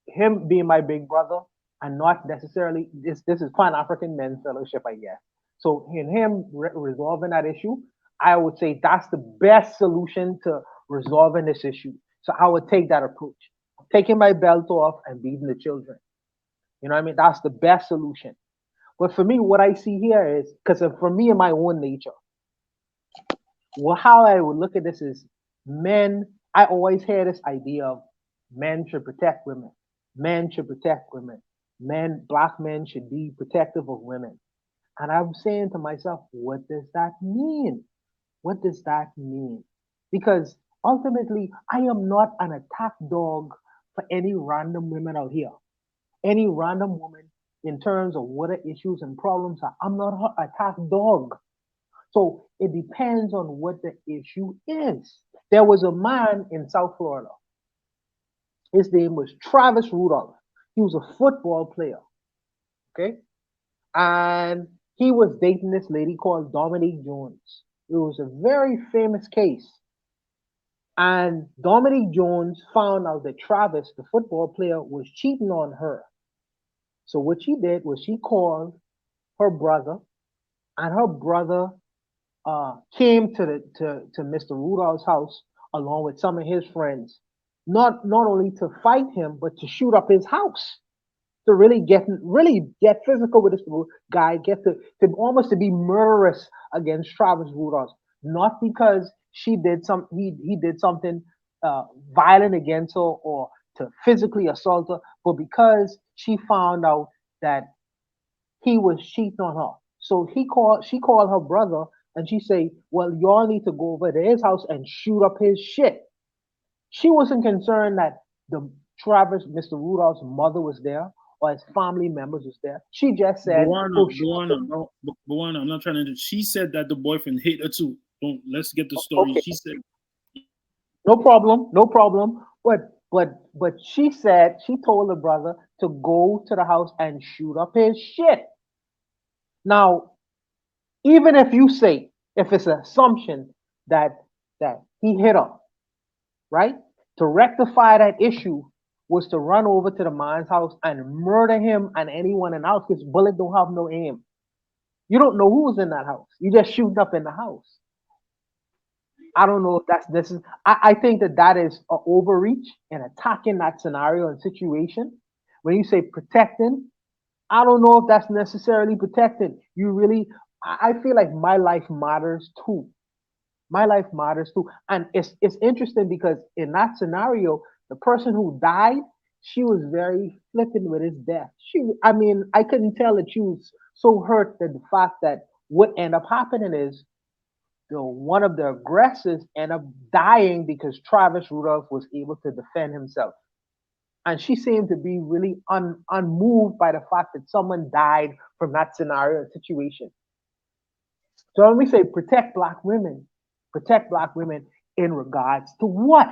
him being my big brother and not necessarily this is Pan African Men's Fellowship, I guess. So in him resolving that issue, I would say that's the best solution to resolving this issue. So I would take that approach, taking my belt off and beating the children. You know what I mean? That's the best solution. But for me, what I see here is because for me and my own nature, well, how I would look at this is men. I always hear this idea of men should protect women. Men should protect women. Black men should be protective of women. And I'm saying to myself, what does that mean? What does that mean? because ultimately I am not an attack dog for any random women out here. Any random woman in terms of what her issues and problems are. I'm not her attack dog. So it depends on what the issue is. There was a man in South Florida. His name was Travis Rudolph. He was a football player. Okay. And he was dating this lady called Dominique Jones. It was a very famous case. And Dominique Jones found out that Travis, the football player, was cheating on her. So what she did was she called her brother, and her brother came to Mr. Rudolph's house along with some of his friends, not only to fight him but to shoot up his house, to really get physical with this guy, get to almost to be murderous against Travis Rudolph, not because he did something violent against her or to physically assault her, but because she found out that he was cheating on her. So she called her brother and she said, well, y'all need to go over to his house and shoot up his shit. She wasn't concerned that the Mr. Rudolph's mother was there or his family members was there. She just said,
Buwana, I'm not trying to. She said that the boyfriend hit her too. Let's get the story.
Okay.
She said,
no problem. But she said she told the brother to go to the house and shoot up his shit. Now, even if you say, if it's an assumption that he hit her, right? To rectify that issue was to run over to the man's house and murder him and anyone in the house because bullet don't have no aim. You don't know who was in that house. You just shoot up in the house. I don't know if this is. I think that is an overreach in attacking that scenario and situation. When you say protecting, I don't know if that's necessarily protecting. You really, I feel like my life matters too. My life matters too, and it's interesting because in that scenario, the person who died, she was very flippant with his death. I mean, I couldn't tell that she was so hurt that the fact that what ended up happening is one of the aggressors ended up dying because Travis Rudolph was able to defend himself. And she seemed to be really unmoved by the fact that someone died from that scenario and situation. So when we say protect black women in regards to what?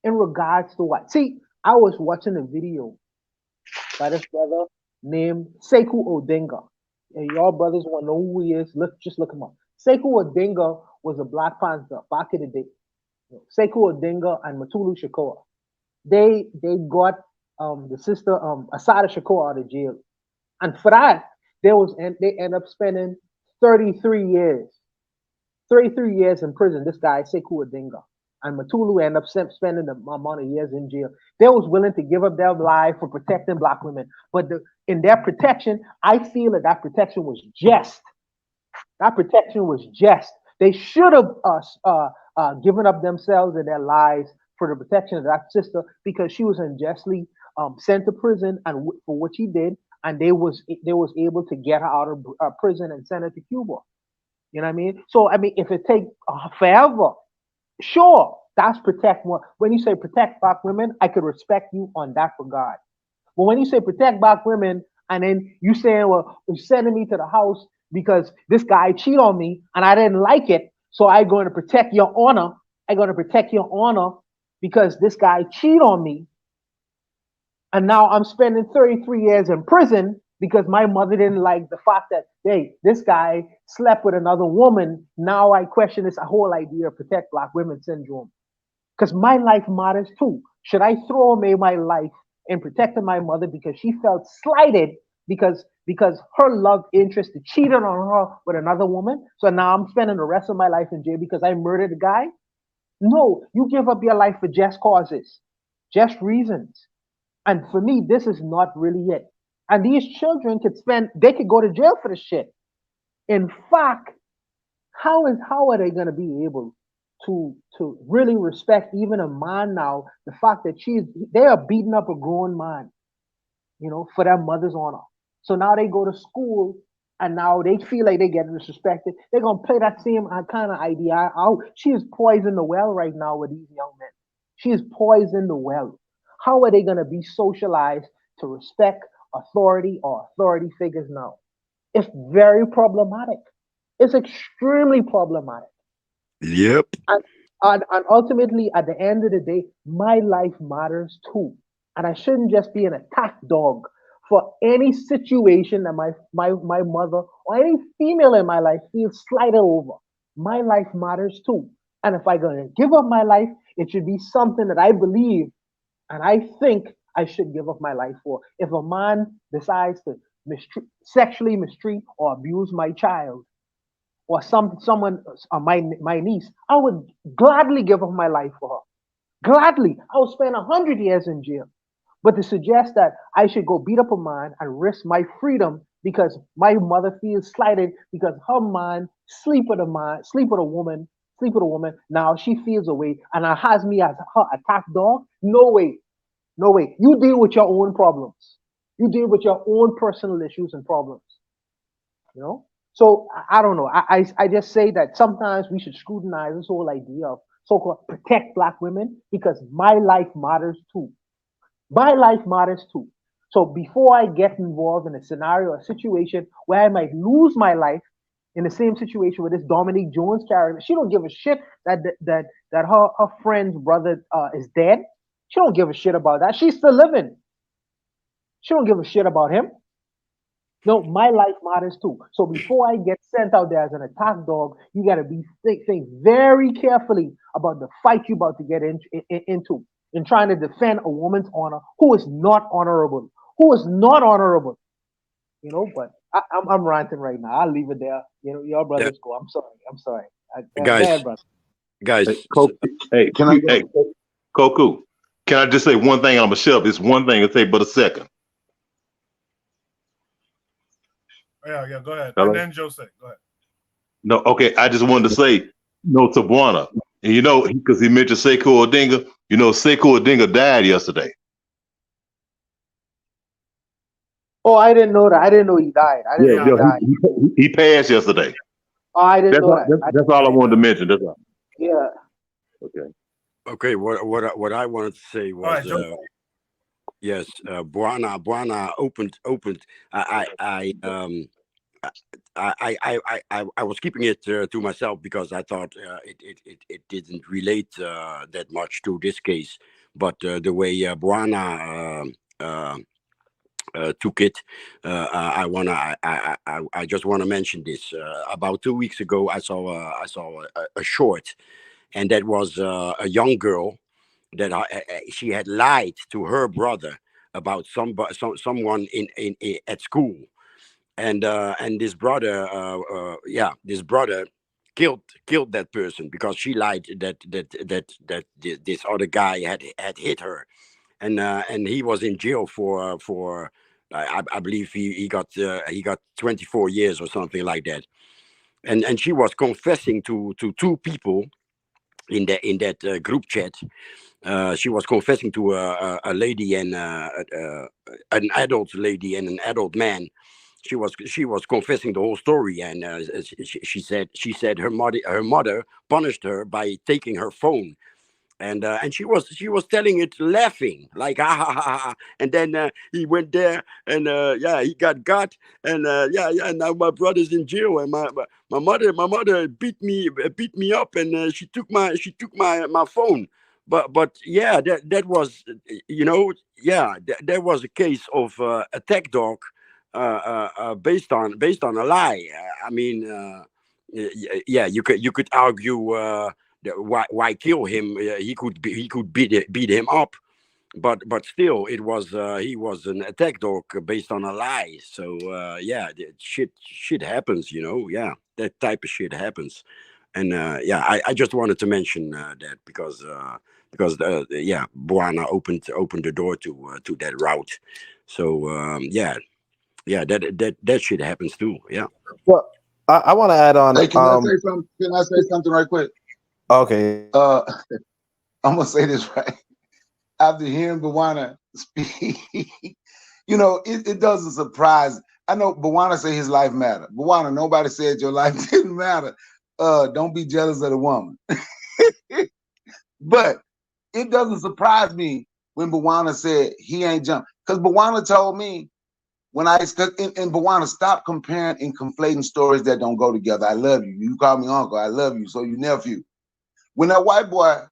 In regards to what? See, I was watching a video by this brother named Sekou Odinga. And y'all brothers want to know who he is? Just look him up. Sekou Odinga was a Black Panther back in the day. Sekou Odinga and Matulu Shakur. They got the sister Asada Shakur out of jail, and for that they end up spending 33 years. 33 years in prison. This guy Sekou Odinga and Matulu end up spending the amount of years in jail. They was willing to give up their life for protecting black women, but in their protection, I feel that protection was just. That protection was just. They should have given up themselves and their lives for the protection of that sister because she was unjustly sent to prison and for what she did, and they was able to get her out of prison and send her to Cuba. You know what I mean? So I mean, if it takes forever, sure, that's protect more. When you say protect black women, I could respect you on that regard. But when you say protect black women, and then you saying, well, you're sending me to the house because this guy cheated on me and I didn't like it, so I'm going to protect your honor. I'm going to protect your honor because this guy cheated on me. And now I'm spending 33 years in prison because my mother didn't like the fact that, hey, this guy slept with another woman. Now I question this whole idea of protect black women syndrome. Because my life matters too. Should I throw away my life in protecting my mother because she felt slighted because her love interest cheated on her with another woman? So now I'm spending the rest of my life in jail because I murdered a guy? No, you give up your life for just causes, just reasons. And for me, this is not really it. And these children they could go to jail for this shit. In fact, how are they going to be able to really respect even a man now? The fact that they are beating up a grown man, for their mother's honor. So now they go to school and now they feel like they get disrespected. They're gonna play that same kind of idea out. She is poisoning the well right now with these young men. She is poisoning the well. How are they gonna be socialized to respect authority or authority figures now? It's very problematic. It's extremely problematic.
Yep.
And ultimately, at the end of the day, my life matters too. And I shouldn't just be an attack dog for any situation that my mother or any female in my life feels slighted over. My life matters too. And if I'm going to give up my life, it should be something that I believe and I think I should give up my life for. If a man decides to sexually mistreat or abuse my child, or someone my niece, I would gladly give up my life for her. Gladly, I would spend 100 years in jail. But to suggest that I should go beat up a man and risk my freedom because my mother feels slighted because her man sleep with a man, sleep with a woman. Now she feels away and now has me as her attack dog. No way, no way. You deal with your own problems. You deal with your own personal issues and problems. You know. So I don't know. I just say that sometimes we should scrutinize this whole idea of so-called protect black women because my life matters too. My life matters too. So before I get involved in a scenario or situation where I might lose my life in the same situation with this Dominique Jones character, she don't give a shit that her friend's brother is dead. She don't give a shit about that. She's still living. She don't give a shit about him. No, my life matters too. So before I get sent out there as an attack dog, you got to think very carefully about the fight you're about to get into in trying to defend a woman's honor who is not honorable, who is not honorable. You know, but I'm ranting right now. I'll leave it there. You know, your
Yeah.
brothers go. I'm sorry. I'm sorry. Go
Guys,
ahead, brother.
guys.
Hey,
Can I?
hey, Koku, can I just say one thing? I'm gonna shut up. It's one thing. It'll take but a second.
Yeah, go ahead.
Hello?
And then Jose, go ahead.
No, okay. I just wanted to say, no, to Buana. And you know, because he mentioned Sekou Odinga, you know, Sekou Odinga died yesterday.
Oh, I didn't know that. I didn't know he died. I didn't know he died.
He passed yesterday.
Oh, I didn't know that.
That's all I wanted to mention. That's all.
Yeah.
Okay.
Okay. What I wanted to say was, yes, Buana opened. I was keeping it to myself because I thought it didn't relate that much to this case, but the way Buana took it, I just want to mention this. About 2 weeks ago, I saw a short, and that was a young girl that she had lied to her brother about someone in at school, and this brother, this brother killed that person because she lied that this other guy had hit her, and he was in jail for I believe he got 24 years or something like that, and she was confessing to two people in that group chat. She was confessing to a lady and an adult lady and an adult man. She was confessing the whole story, and she said her mother punished her by taking her phone, and she was telling it laughing like ha ha ha ha. And then he went there and he got and and now my brother's in jail, and my mother beat me up, and she took my phone. But yeah, that was that was a case of attack dog based on a lie. I mean, yeah, you could argue why kill him? He could beat him up, but still, it was he was an attack dog based on a lie. So shit happens, you know. Yeah, that type of shit happens, and I just wanted to mention that because Buana opened the door to that route. So that shit happens too. Yeah.
Well, I want to add on.
Hey, can I say something? Can I say something right quick?
Okay.
I'm gonna say this right. After hearing Buana speak, you know, it doesn't surprise. I know Bawana said his life matter. Bawana, nobody said your life didn't matter. Don't be jealous of the woman. But it doesn't surprise me when Bawana said he ain't jumped. Because Bawana told me when and Bawana, stop comparing and conflating stories that don't go together. I love you. You call me uncle. I love you. So you nephew. When that white boy,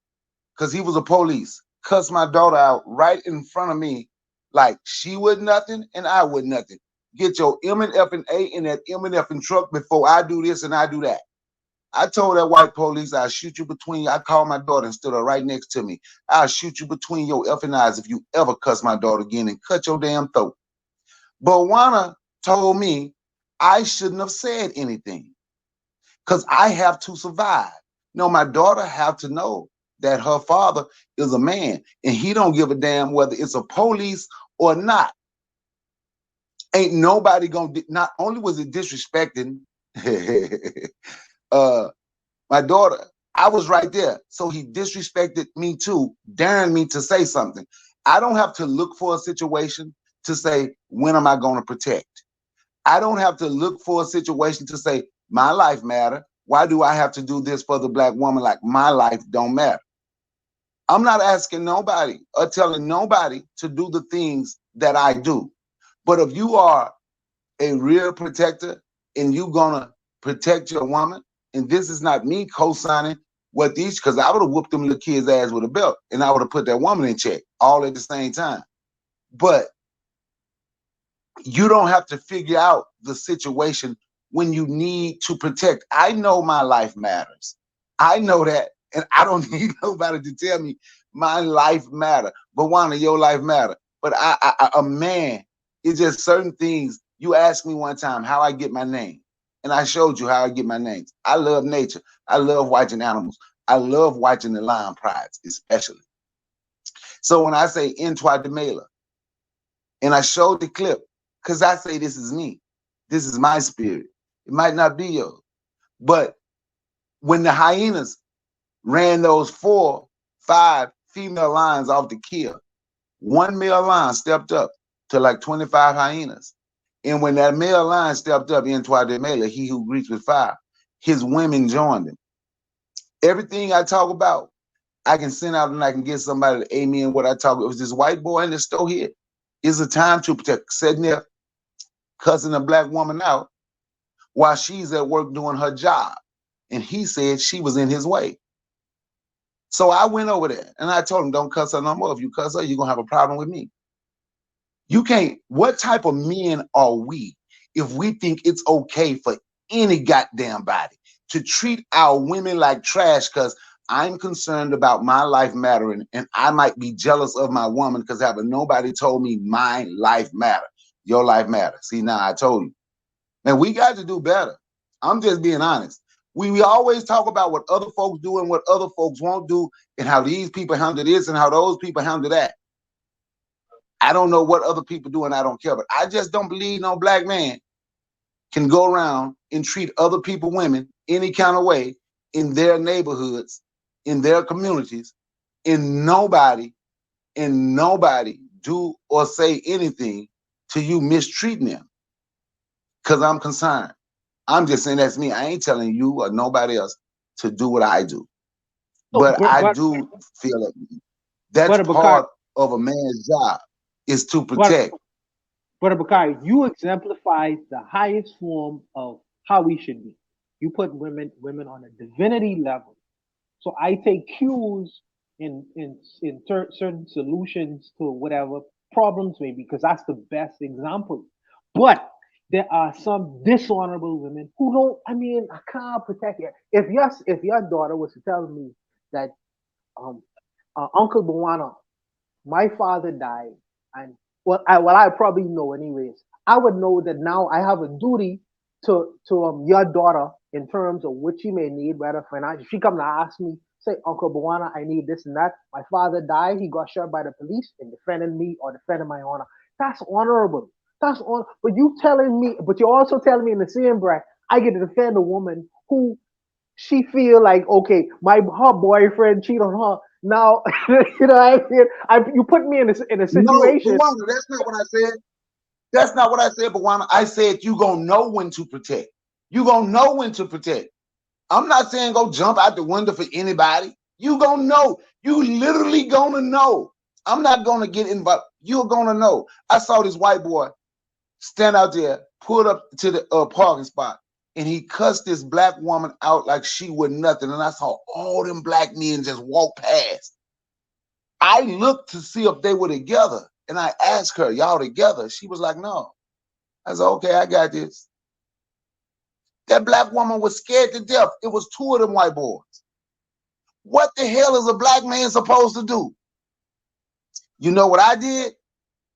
because he was a police, cussed my daughter out right in front of me, like she would nothing and I would nothing. Get your M and F and A in that M and F and truck before I do this and I do that. I told that white police, I'll shoot you between, I called my daughter and stood her right next to me. I'll shoot you between your effing eyes if you ever cuss my daughter again and cut your damn throat. Bawana told me I shouldn't have said anything because I have to survive. No, my daughter have to know that her father is a man and he don't give a damn whether it's a police or not. Ain't nobody gonna, not only was it disrespecting my daughter, I was right there. So he disrespected me too, daring me to say something. I don't have to look for a situation to say, when am I going to protect? I don't have to look for a situation to say, my life matter. Why do I have to do this for the black woman? Like my life don't matter. I'm not asking nobody or telling nobody to do the things that I do. But if you are a real protector and you gonna protect your woman, and this is not me co-signing what these, because I would have whooped them little kids' ass with a belt and I would have put that woman in check all at the same time. But you don't have to figure out the situation when you need to protect. I know my life matters. I know that, and I don't need nobody to tell me my life matter. But Wanda, your life matter. But a man, it's just certain things. You asked me one time how I get my name, and I showed you how I get my names. I love nature. I love watching animals. I love watching the lion prides, especially. So when I say Entwa de Mela, and I showed the clip, because I say this is me. This is my spirit. It might not be yours. But when the hyenas ran those 4, 5 female lions off the kill, one male lion stepped up to like 25 hyenas. And when that male lion stepped up in Entwa de Mela, he who greets with fire, his women joined him. Everything I talk about, I can send out and I can get somebody to amen what I talk about. It was this white boy in the store here. It's a time to protect. Sitting there cussing a black woman out while she's at work doing her job. And he said she was in his way. So I went over there and I told him, don't cuss her no more. If you cuss her, you're going to have a problem with me. You can't. What type of men are we if we think it's okay for any goddamn body to treat our women like trash because I'm concerned about my life mattering and I might be jealous of my woman because haven't nobody told me my life matter. Your life matters. See, now I told you. Man, we got to do better. I'm just being honest. We always talk about what other folks do and what other folks won't do and how these people handle this and how those people handle that. I don't know what other people do and I don't care, but I just don't believe no black man can go around and treat other people, women, any kind of way in their neighborhoods, in their communities, and nobody do or say anything to you mistreating them. Because I'm concerned. I'm just saying that's me. I ain't telling you or nobody else to do what I do. But I do feel that that's part of a man's job is to protect.
But Bakari, you exemplified the highest form of how we should be. You put women on a divinity level. So I take cues in certain solutions to whatever problems may be, because that's the best example. But there are some dishonorable women who don't. I mean, I can't protect you. If your daughter was to tell me that Uncle Bawana, my father died, and I probably know anyways. I would know that now I have a duty to your daughter in terms of what she may need, whether financial. She come to ask me, say, Uncle Bawana, I need this and that. My father died. He got shot by the police and defending me or defending my honor. That's honorable. That's on. But you're also telling me in the same breath, I get to defend a woman who she feel like, okay, her boyfriend cheat on her. Now, you know, you put me in a situation.
No, Bawana, that's not what I said. That's not what I said, Bwana. I said you gonna know when to protect. You gonna know when to protect. I'm not saying go jump out the window for anybody. You gonna know. You literally gonna know. I'm not gonna get involved. You're gonna know. I saw this white boy stand out there, pulled up to the parking spot, and he cussed this black woman out like she was nothing. And I saw all them black men just walk past. I looked to see if they were together, and I asked her, "Y'all together?" She was like, "No." I said, "Okay, I got this." That black woman was scared to death. It was two of them white boys. What the hell is a black man supposed to do? You know what I did?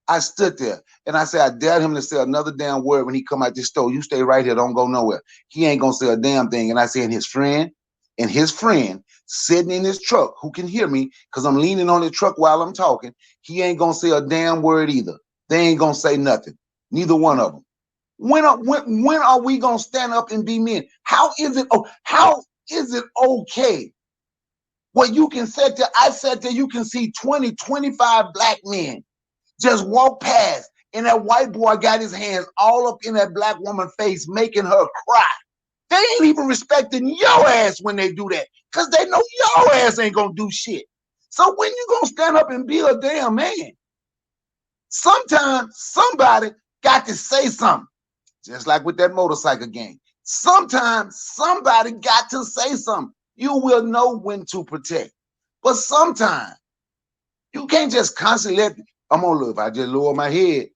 I stood there and I said, I dared him to say another damn word when he come out this store. You stay right here, don't go nowhere. He ain't gonna say a damn thing. And I said, his friend sitting in his truck who can hear me because I'm leaning on the truck while I'm talking, he ain't gonna say a damn word either. They ain't gonna say nothing. Neither one of them. When are we gonna stand up and be men? How is it okay? Well, you can sit there, I sat there, you can see 20, 25 black men just walk past, and that white boy got his hands all up in that black woman's face, making her cry. They ain't even respecting your ass when they do that, because they know your ass ain't gonna do shit. So when you gonna stand up and be a damn man? Sometimes somebody got to say something, just like with that motorcycle game. Sometimes somebody got to say something. You will know when to protect. But sometimes you can't just constantly let, I'm gonna look, if I just lower my head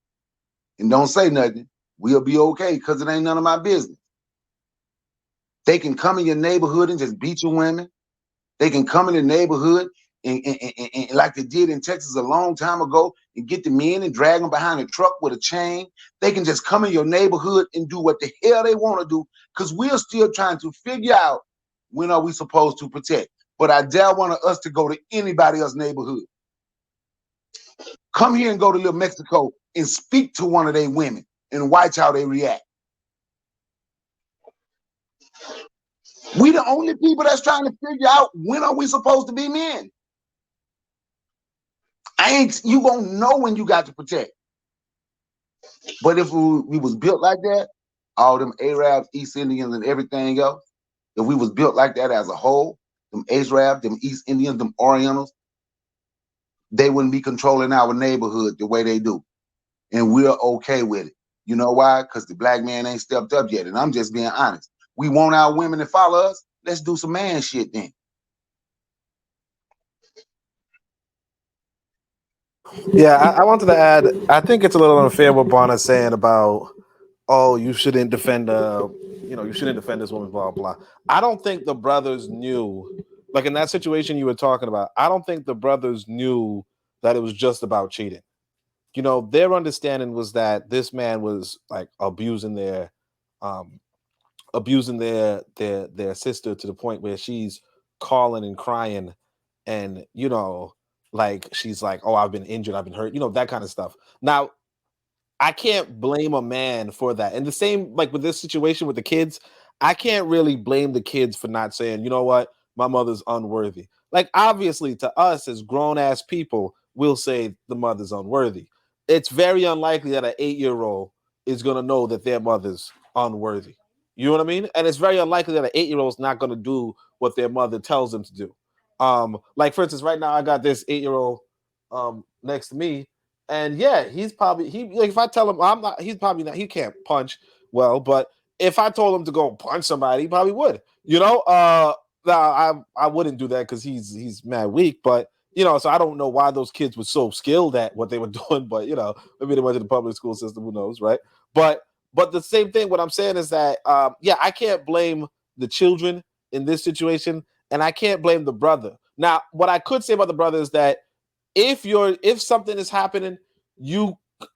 and don't say nothing, we'll be okay because it ain't none of my business. They can come in your neighborhood and just beat your women. They can come in the neighborhood and like they did in Texas a long time ago and get the men and drag them behind a truck with a chain. They can just come in your neighborhood and do what the hell they want to do because we're still trying to figure out when are we supposed to protect. But I dare want us to go to anybody else's neighborhood. Come here and go to Little Mexico and speak to one of their women and watch how they react. We the only people that's trying to figure out when are we supposed to be men. You gonna know when you got to protect. But if we was built like that, all them Arabs, East Indians, and everything else, if we was built like that as a whole, them Arabs, them East Indians, them Orientals, they wouldn't be controlling our neighborhood the way they do. And we're okay with it. You know why? Because the black man ain't stepped up yet. And I'm just being honest. We want our women to follow us. Let's do some man shit then.
Yeah, I wanted to add, I think it's a little unfair what Bonner's saying about, oh, you shouldn't defend you shouldn't defend this woman, blah, blah. I don't think the brothers knew, like in that situation you were talking about, I don't think the brothers knew that it was just about cheating. You know, their understanding was that this man was like abusing their sister to the point where she's calling and crying and like she's like, oh, I've been injured, I've been hurt, that kind of stuff. Now I can't blame a man for that. And the same like with this situation with the kids, I can't really blame the kids for not saying, you know what, my mother's unworthy. Like obviously to us as grown ass people, we'll say the mother's unworthy. It's very unlikely that an 8-year-old is going to know that their mother's unworthy. You know what I mean? And it's very unlikely that an 8-year-old is not going to do what their mother tells them to do. Like for instance, right now I got this 8-year-old next to me, and yeah, he's probably like if I tell him I'm not, he's probably not, he can't punch well, but if I told him to go punch somebody, he probably would. I wouldn't do that because he's mad weak, but so I don't know why those kids were so skilled at what they were doing, but maybe they went to the public school system, who knows, right? But the same thing, what I'm saying is that I can't blame the children in this situation, and I can't blame the brother. Now, what I could say about the brother is that if something is happening,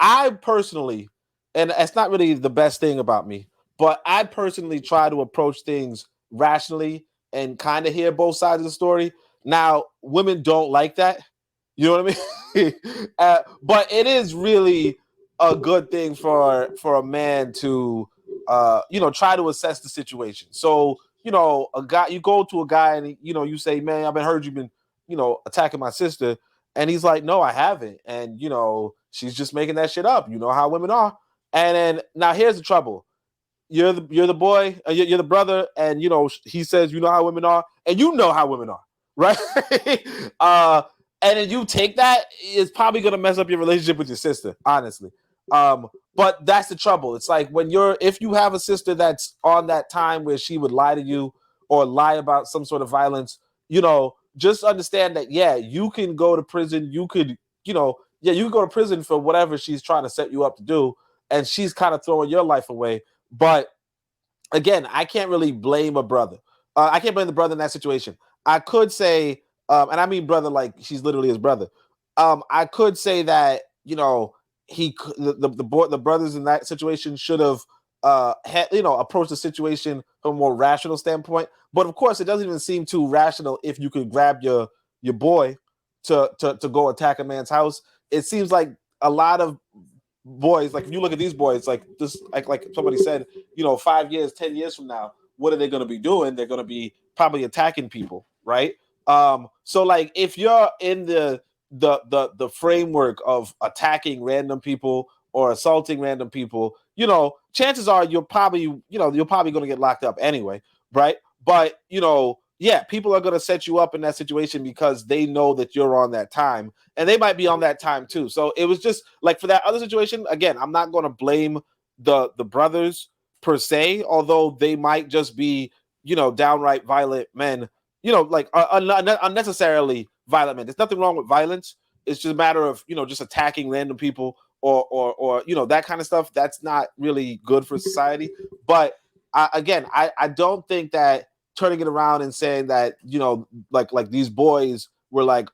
I personally, and it's not really the best thing about me, but I personally try to approach things rationally and kind of hear both sides of the story. Now, women don't like that. You know what I mean? But it is really a good thing for a man to, try to assess the situation. So, a guy, you go to a guy and, you say, man, I've been heard you've been, attacking my sister. And he's like, no, I haven't. And, she's just making that shit up. You know how women are. And then now here's the trouble. You're the boy, you're the brother, and he says you know how women are, and you know how women are, right? And then you take that, it's probably gonna mess up your relationship with your sister, honestly. But that's the trouble. It's like if you have a sister that's on that time where she would lie to you or lie about some sort of violence, just understand that you can go to prison. You could, you can go to prison for whatever she's trying to set you up to do, and she's kind of throwing your life away. But again, I can't really blame a brother. I can't blame the brother in that situation. I could say, and I mean brother like she's literally his brother. I could say that the brothers in that situation should have approached the situation from a more rational standpoint. But of course, it doesn't even seem too rational if you could grab your boy to go attack a man's house. It seems like a lot of boys, like if you look at these boys, like this, like somebody said, 5 years, 10 years from now, what are they going to be doing? They're going to be probably attacking people, right? So like if you're in the framework of attacking random people or assaulting random people, chances are you're probably going to get locked up anyway, right? But people are going to set you up in that situation because they know that you're on that time, and they might be on that time too. So it was just like for that other situation, again, I'm not going to blame the brothers per se, although they might just be, downright violent men, like unnecessarily violent men. There's nothing wrong with violence. It's just a matter of, just attacking random people or that kind of stuff. That's not really good for society. But I don't think that turning it around and saying that, like these boys were like,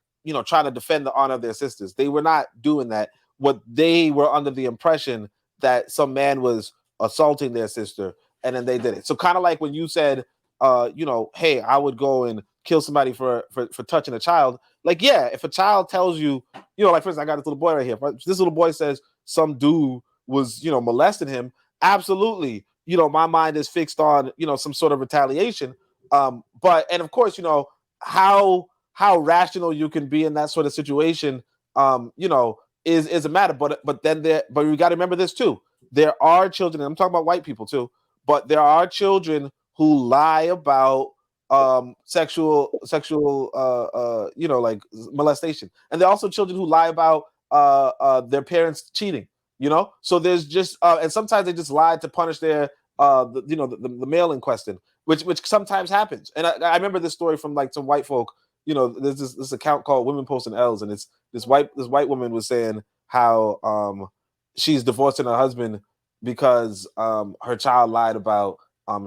trying to defend the honor of their sisters. They were not doing that. What they were under the impression that some man was assaulting their sister, and then they did it. So kind of like when you said, hey, I would go and kill somebody for touching a child. Like, if a child tells you, like for instance, I got this little boy right here. This little boy says some dude was, molesting him. Absolutely. My mind is fixed on, some sort of retaliation. But of course, how rational you can be in that sort of situation, is a matter. But we got to remember this too. There are children, and I'm talking about white people too, but there are children who lie about sexual like molestation, and there are also children who lie about their parents cheating. So there's just and sometimes they just lie to punish their the male in question, which sometimes happens. And I remember this story from like some white folk. There's this account called Women Posting L's, and it's this white woman was saying how she's divorcing her husband because her child lied about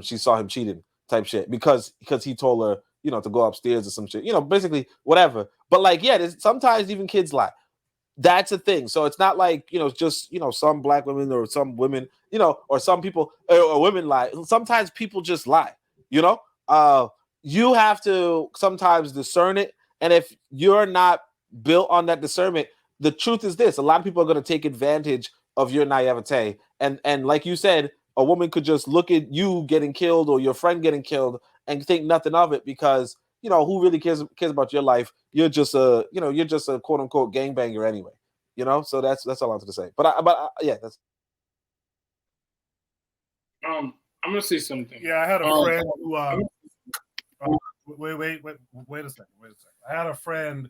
she saw him cheating type shit because he told her to go upstairs or some shit, basically whatever. But like sometimes even kids lie. That's a thing. So it's not like just some black women or some women or some people or women lie. Sometimes people just lie. You have to sometimes discern it, and if you're not built on that discernment, the truth is this: a lot of people are going to take advantage of your naivete, and like you said, a woman could just look at you getting killed or your friend getting killed and think nothing of it because who really cares about your life? You're just a quote unquote gangbanger anyway. So that's all I wanted to say. But yeah, that's.
I'm gonna say something.
Yeah, I had a friend who. Wait a second. I had a friend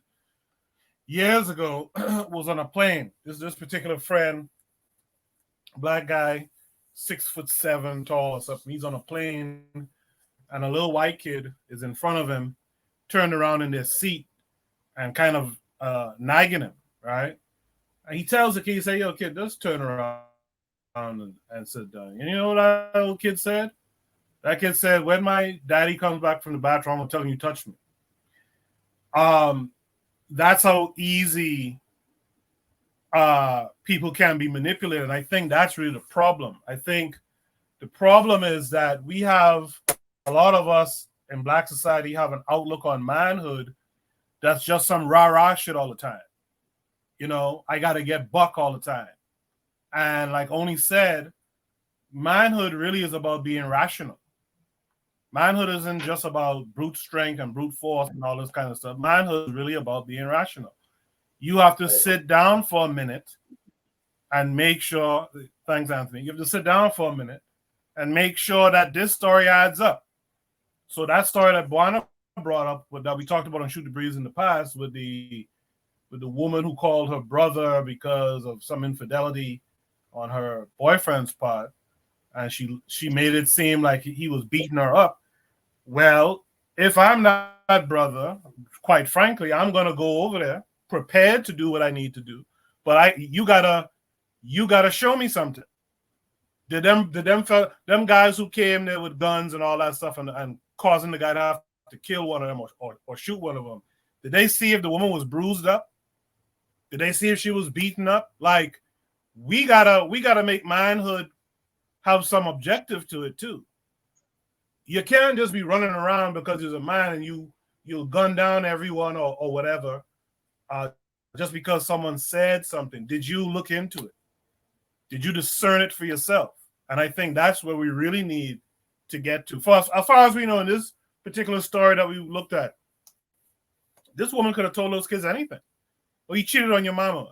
years ago was on a plane. This particular friend, black guy, 6'7" tall or something. He's on a plane, and a little white kid is in front of him, turned around in their seat, and kind of nagging him, right? And he tells the kid, he say, "Yo, kid, just turn around and sit down." And you know what that little kid said? That kid said, "When my daddy comes back from the bathroom, I'm telling you, touch me." That's how easy people can be manipulated. And I think that's really the problem. I think the problem is that we have a lot of us in black society have an outlook on manhood that's just some rah-rah shit all the time. I got to get buck all the time. And like Oni said, manhood really is about being rational. Manhood isn't just about brute strength and brute force and all this kind of stuff. Manhood is really about being rational. You have to sit down for a minute and make sure. Thanks, Anthony. You have to sit down for a minute and make sure that this story adds up. So that story that Buana brought up, that we talked about on Shoot the Breeze in the past, with the woman who called her brother because of some infidelity on her boyfriend's part, and she made it seem like he was beating her up. Well, if I'm that brother, quite frankly, I'm gonna go over there prepared to do what I need to do. But you gotta show me something. Did them guys who came there with guns and all that stuff and causing the guy to have to kill one of them or shoot one of them? Did they see if the woman was bruised up? Did they see if she was beaten up? Like, we gotta make manhood have some objective to it too. You can't just be running around because you're a man and you'll gun down everyone or whatever, just because someone said something. Did you look into it? Did you discern it for yourself? And I think that's where we really need to get to. As far as we know, in this particular story that we looked at, this woman could have told those kids anything. Well, he cheated on your mama,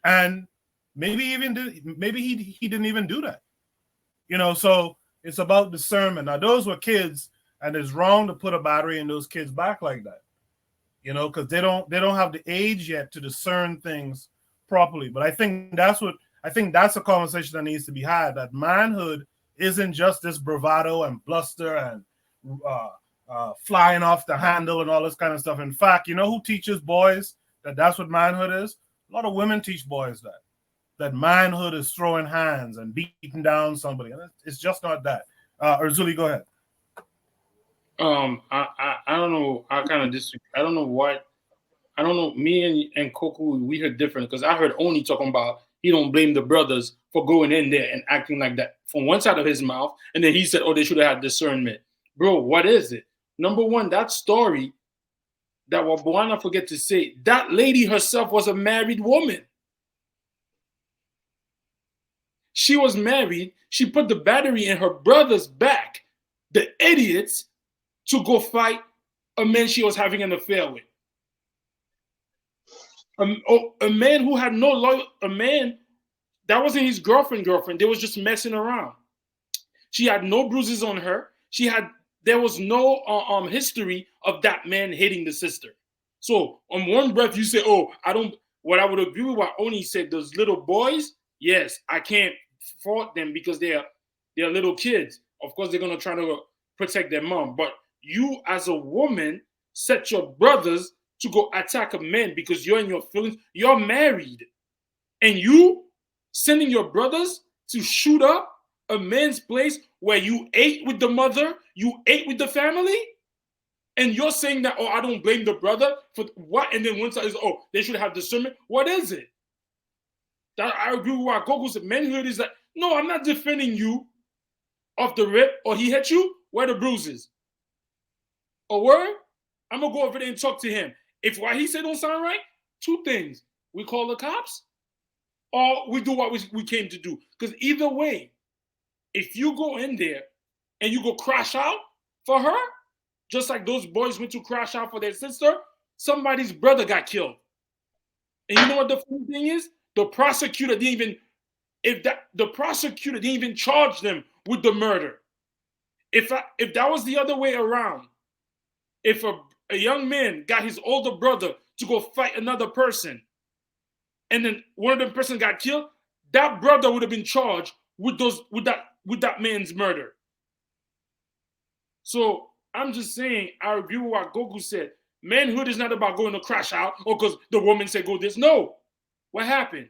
and maybe he didn't even do that. So it's about discernment. Now, those were kids, and it's wrong to put a battery in those kids' back like that. Because they don't have the age yet to discern things properly. But I think that's a conversation that needs to be had. That manhood isn't just this bravado and bluster and flying off the handle and all this kind of stuff. In fact, who teaches boys that's what manhood is? A lot of women teach boys that manhood is throwing hands and beating down somebody. And it's just not that. Urzuli, go ahead.
I don't know. I kind of disagree. I don't know. Me and Koku, we heard different, because I heard Oni talking about he don't blame the brothers for going in there and acting like that from one side of his mouth, and then he said, "Oh, they should have had discernment." Bro, what is it? Number one, that story that Wabuana forget to say, that lady herself was a married woman. She was married. She put the battery in her brother's back, the idiots, to go fight a man she was having an affair with. A man who had no loyal, a man that wasn't his girlfriend. They was just messing around. She had no bruises on her. There was no history of that man hitting the sister. So on one breath you say, "Oh, I don't." What I would agree with what Oni said, those little boys, yes, I can't fault them because they're little kids. Of course, they're gonna try to protect their mom. But you, as a woman, set your brothers to go attack a man because you're in your feelings. You're married, and you sending your brothers to shoot up a man's place where you ate with the mother, you ate with the family, and you're saying that, "Oh, I don't blame the brother for what?" And then one side is, "Oh, they should have discernment." What is it? That I agree with what Goku said. Manhood is that, no, I'm not defending you off the rip, or he hit you, where the bruises. A word, I'm gonna go over there and talk to him. If what he said don't sound right, two things: we call the cops, or we do what we came to do. Because either way, if you go in there and you go crash out for her, just like those boys went to crash out for their sister, somebody's brother got killed. And you know what the funny thing is? The prosecutor didn't even charge them with the murder. If that was the other way around, if a young man got his older brother to go fight another person, and then one of them person got killed, that brother would have been charged with that man's murder. So I'm just saying, I agree with what Goku said. Manhood is not about going to crash out or because the woman said go this. No. What happened?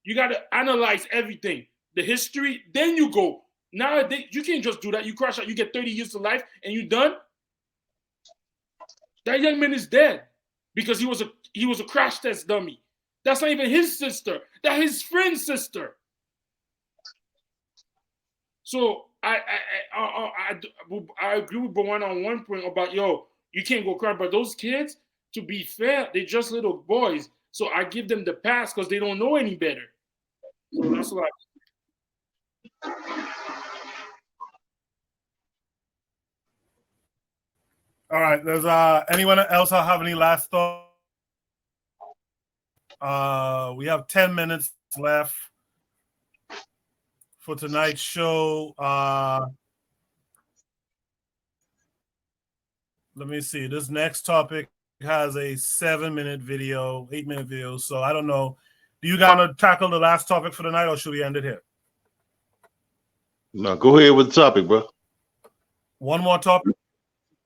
You got to analyze everything, the history, then you go. Nowadays, you can't just do that. You crash out, you get 30 years to life, and you done. That young man is dead because he was a crash test dummy. That's not even his sister. That's his friend's sister. So I agree with Bawana on one point about, you can't go cry. But those kids, to be fair, they're just little boys. So I give them the pass because they don't know any better. So that's what
All right. Does anyone else have any last thoughts? We have 10 minutes left for tonight's show. Let me see. This next topic has a 7-minute video, 8-minute video. So I don't know. Do you want to tackle the last topic for tonight, or should we end it here?
No, go ahead with the topic, bro.
One more topic.